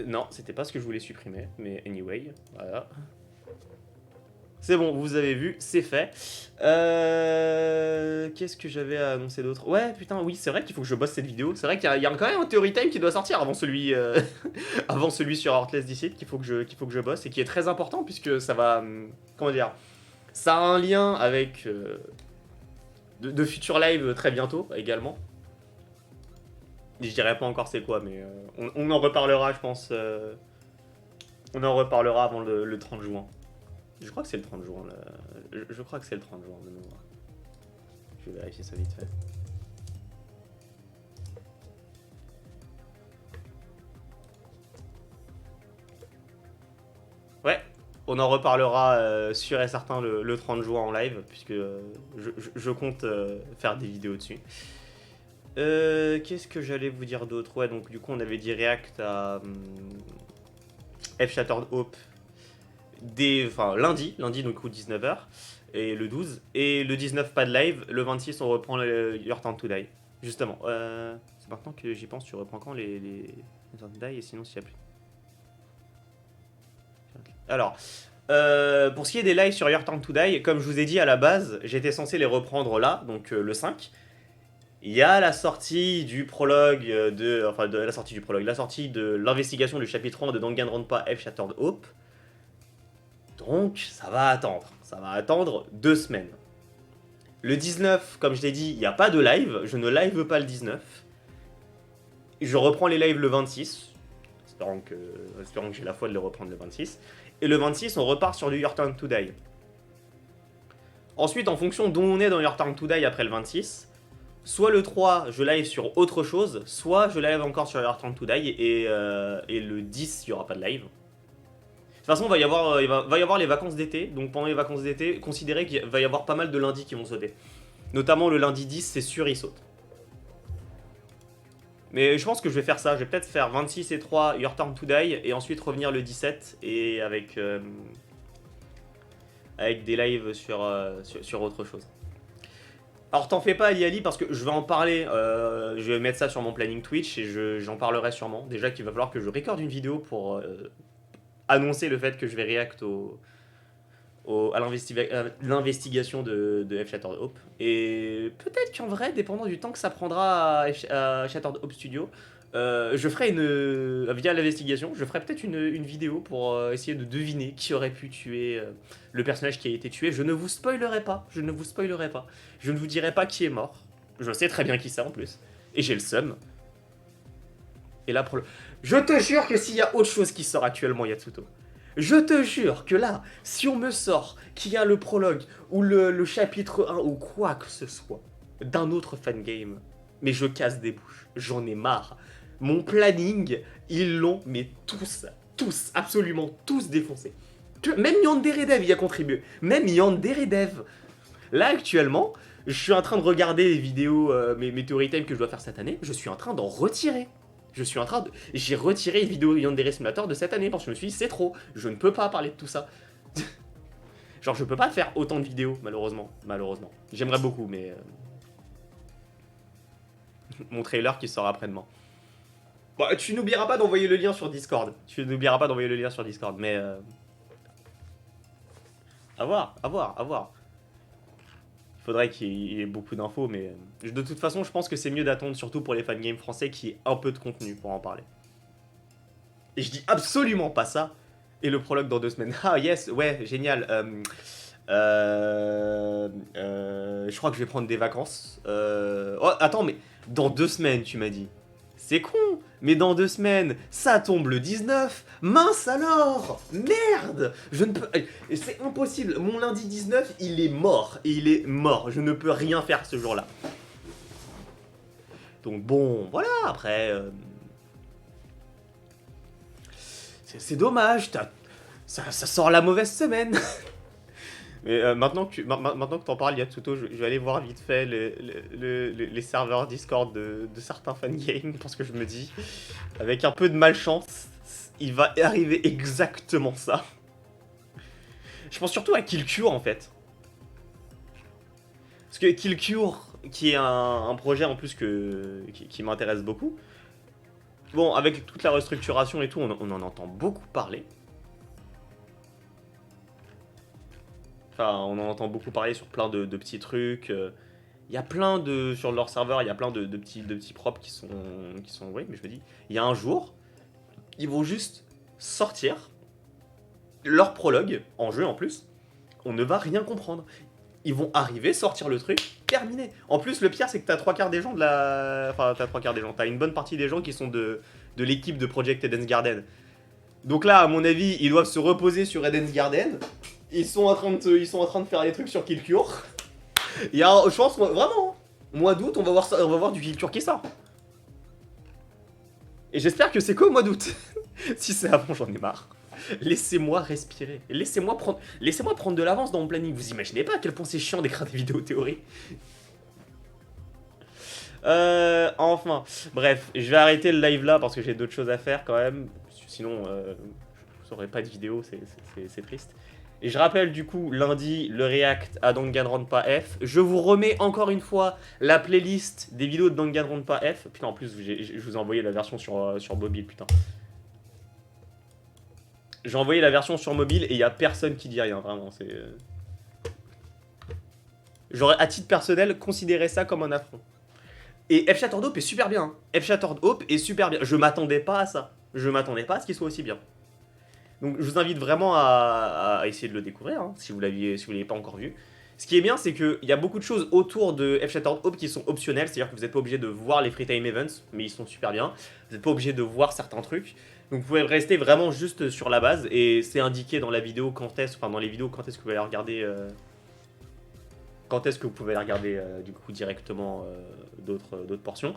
Non, c'était pas ce que je voulais supprimer, mais anyway, voilà. C'est bon, vous avez vu, c'est fait. Qu'est-ce que j'avais à annoncer d'autre? Ouais, putain, oui, c'est vrai qu'il faut que je bosse cette vidéo. C'est vrai qu'il y a quand même un Theory Time qui doit sortir avant celui, avant celui sur Heartless Deceit qu'il faut que je bosse et qui est très important puisque ça va... comment dire? Ça a un lien avec de futurs lives très bientôt également. Je dirais pas encore c'est quoi, mais on en reparlera, je pense. On en reparlera avant le 30 juin. Je crois que c'est le 30 juin. Là. Je crois que c'est le 30 juin de mémoire. Je vais vérifier ça vite fait. Ouais, on en reparlera sûr et certain le 30 juin en live, puisque je compte faire des vidéos dessus. Qu'est-ce que j'allais vous dire d'autre? Ouais, donc du coup on avait dit React à F Shattered Hope lundi donc au 19h, et le 12, et le 19 pas de live, le 26 on reprend Your Turn to Die. Justement, c'est maintenant que j'y pense, tu reprends quand les Turn to Die, et sinon s'il y a plus... Alors, pour ce qui est des lives sur Your Turn to Die, comme je vous ai dit à la base, j'étais censé les reprendre là, donc le 5. Il y a la sortie du prologue la sortie de l'investigation du chapitre 1 de Danganronpa F Shattered Hope. Donc, ça va attendre 2 semaines. Le 19, comme je l'ai dit, il n'y a pas de live, je ne live pas le 19. Je reprends les lives le 26, espérant que j'ai la foi de les reprendre le 26. Et le 26, on repart sur du Your Turn to Die. Ensuite, en fonction d'où on est dans Your Turn to Die après le 26, soit le 3, je live sur autre chose, soit je live encore sur Your Turn to Die, et le 10, il n'y aura pas de live. De toute façon, il va y avoir les vacances d'été, donc pendant les vacances d'été, considérez qu'il va y avoir pas mal de lundis qui vont sauter. Notamment le lundi 10, c'est sûr, il saute. Mais je pense que je vais faire ça, je vais peut-être faire 26 et 3 Your Turn to Die, et ensuite revenir le 17, et avec des lives sur autre chose. Alors t'en fais pas Ali, parce que je vais en parler, je vais mettre ça sur mon planning Twitch, et j'en parlerai sûrement. Déjà qu'il va falloir que je recorde une vidéo pour... annoncer le fait que je vais react à l'investigation de F Shattered Hope. Et peut-être qu'en vrai, dépendant du temps que ça prendra à Shattered Hope Studio, je ferai via l'investigation, je ferai peut-être une vidéo pour essayer de deviner qui aurait pu tuer le personnage qui a été tué. Je ne vous spoilerai pas, je ne vous dirai pas qui est mort. Je sais très bien qui c'est en plus. Et j'ai le seum. Et là, je te jure que s'il y a autre chose qui sort actuellement, Yatsuto, je te jure que là, si on me sort qu'il y a le prologue, ou le chapitre 1, ou quoi que ce soit, d'un autre fangame, mais je casse des bouches, j'en ai marre. Mon planning, ils l'ont, mais tous, absolument tous défoncé. Même Yandere Dev y a contribué, même Yandere Dev. Là, actuellement, je suis en train de regarder les vidéos, mes Theory Time que je dois faire cette année, je suis en train d'en retirer. J'ai retiré les vidéos Yandere Simulator de cette année parce que je me suis dit c'est trop, je ne peux pas parler de tout ça. Genre je peux pas faire autant de vidéos malheureusement. J'aimerais beaucoup mais... Mon trailer qui sort après-demain. Bon, tu n'oublieras pas d'envoyer le lien sur Discord. Mais... À voir. Il faudrait qu'il y ait beaucoup d'infos, mais de toute façon, je pense que c'est mieux d'attendre, surtout pour les fangames français, qui aient un peu de contenu pour en parler. Et je dis absolument pas ça Et le prologue dans 2 semaines. Ah yes, ouais, génial. Je crois que je vais prendre des vacances. Oh, attends, mais dans 2 semaines, tu m'as dit. C'est con, mais dans 2 semaines, ça tombe le 19. Mince alors, merde, je ne peux, c'est impossible. Mon lundi 19, il est mort, il est mort. Je ne peux rien faire ce jour-là. Donc bon, voilà. Après, c'est dommage. Ça sort la mauvaise semaine. Mais maintenant que t'en parles, Yatsuto, je vais aller voir vite fait les serveurs Discord de certains fangames, parce que je me dis, avec un peu de malchance, il va arriver exactement ça. Je pense surtout à Killcure en fait. Parce que Killcure, qui est un projet en plus qui m'intéresse beaucoup, bon, avec toute la restructuration et tout, on en entend beaucoup parler. Enfin, on en entend beaucoup parler sur plein de petits trucs. Il y a plein de... Sur leur serveur, il y a plein de petits props qui sont... Oui, mais je me dis, il y a un jour, ils vont juste sortir leur prologue, en jeu en plus. On ne va rien comprendre. Ils vont arriver, sortir le truc, terminé. En plus, le pire, c'est que t'as 3/4 des gens de la... Enfin, t'as 3/4 des gens. T'as une bonne partie des gens qui sont de l'équipe de Project Eden's Garden. Donc là, à mon avis, ils doivent se reposer sur Eden's Garden. Ils sont en train de faire des trucs sur Killcure. Il y a, je pense, vraiment, mois d'août, on va voir du Killcure qui sort. Et j'espère que c'est qu'au mois d'août. Si c'est avant, j'en ai marre. Laissez-moi respirer. Laissez-moi prendre de l'avance dans mon planning. Vous imaginez pas à quel point c'est chiant d'écrire des vidéos théorie. Enfin, bref, je vais arrêter le live là parce que j'ai d'autres choses à faire quand même. Sinon, je n'aurai pas de vidéo, c'est triste. Et je rappelle du coup, lundi, le react à Danganronpa F. Je vous remets encore une fois la playlist des vidéos de Danganronpa F. Putain, en plus, je vous ai envoyé la version sur mobile, putain. J'ai envoyé la version sur mobile et il n'y a personne qui dit rien, vraiment. J'aurais, à titre personnel, considéré ça comme un affront. Et F Shattered Hope est super bien. F Shattered Hope est super bien. Je m'attendais pas à ça. Je m'attendais pas à ce qu'il soit aussi bien. Donc je vous invite vraiment à essayer de le découvrir, hein, si vous l'avez pas encore vu. Ce qui est bien, c'est qu'il y a beaucoup de choses autour de F Shattered Hope qui sont optionnelles, c'est-à-dire que vous n'êtes pas obligé de voir les free time events, mais ils sont super bien. Vous n'êtes pas obligé de voir certains trucs. Donc vous pouvez rester vraiment juste sur la base, et c'est indiqué dans la vidéo quand est-ce que vous pouvez aller regarder... Quand est-ce que vous pouvez aller regarder du coup directement d'autres portions.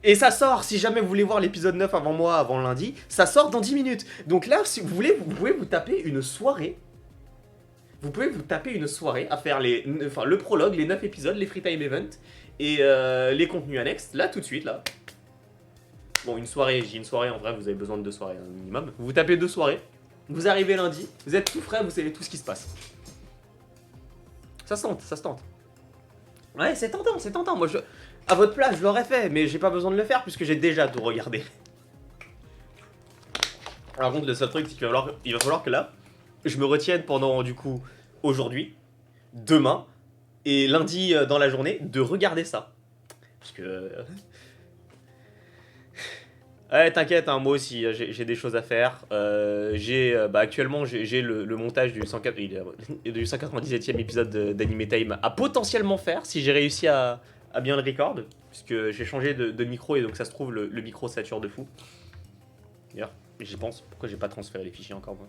Et ça sort, si jamais vous voulez voir l'épisode 9 avant moi, avant lundi, ça sort dans 10 minutes. Donc là, si vous voulez, vous pouvez vous taper une soirée. Vous pouvez vous taper une soirée à faire le prologue, les 9 épisodes, les free time events et les contenus annexes, là tout de suite, là. Bon, une soirée, j'ai une soirée, en vrai, vous avez besoin de 2 soirées, un minimum. Vous tapez 2 soirées, vous arrivez lundi, vous êtes tout frais, vous savez tout ce qui se passe. Ça se tente, ça se tente. Ouais, c'est tentant, moi à votre place, je l'aurais fait, mais j'ai pas besoin de le faire puisque j'ai déjà tout regardé. Par contre, le seul truc, c'est qu'il va falloir que là, je me retienne pendant, du coup, aujourd'hui, demain, et lundi dans la journée, de regarder ça. Parce que... Ouais, t'inquiète, hein, moi aussi, j'ai des choses à faire. Actuellement, j'ai le montage du 197e épisode d'Anime Time à potentiellement faire, si j'ai réussi à bien le record, puisque j'ai changé de micro et donc ça se trouve, le micro sature de fou. D'ailleurs, j'y pense, pourquoi j'ai pas transféré les fichiers encore, moi.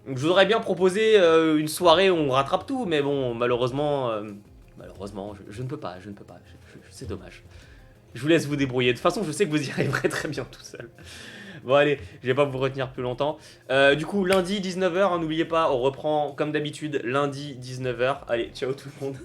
Donc je voudrais bien proposer une soirée où on rattrape tout, mais bon, malheureusement, je ne peux pas, c'est dommage. Je vous laisse vous débrouiller. De toute façon, je sais que vous y arriverez très bien tout seul. Bon, allez, je vais pas vous retenir plus longtemps. Du coup, lundi 19h, hein, n'oubliez pas, on reprend comme d'habitude lundi 19h. Allez, ciao tout le monde.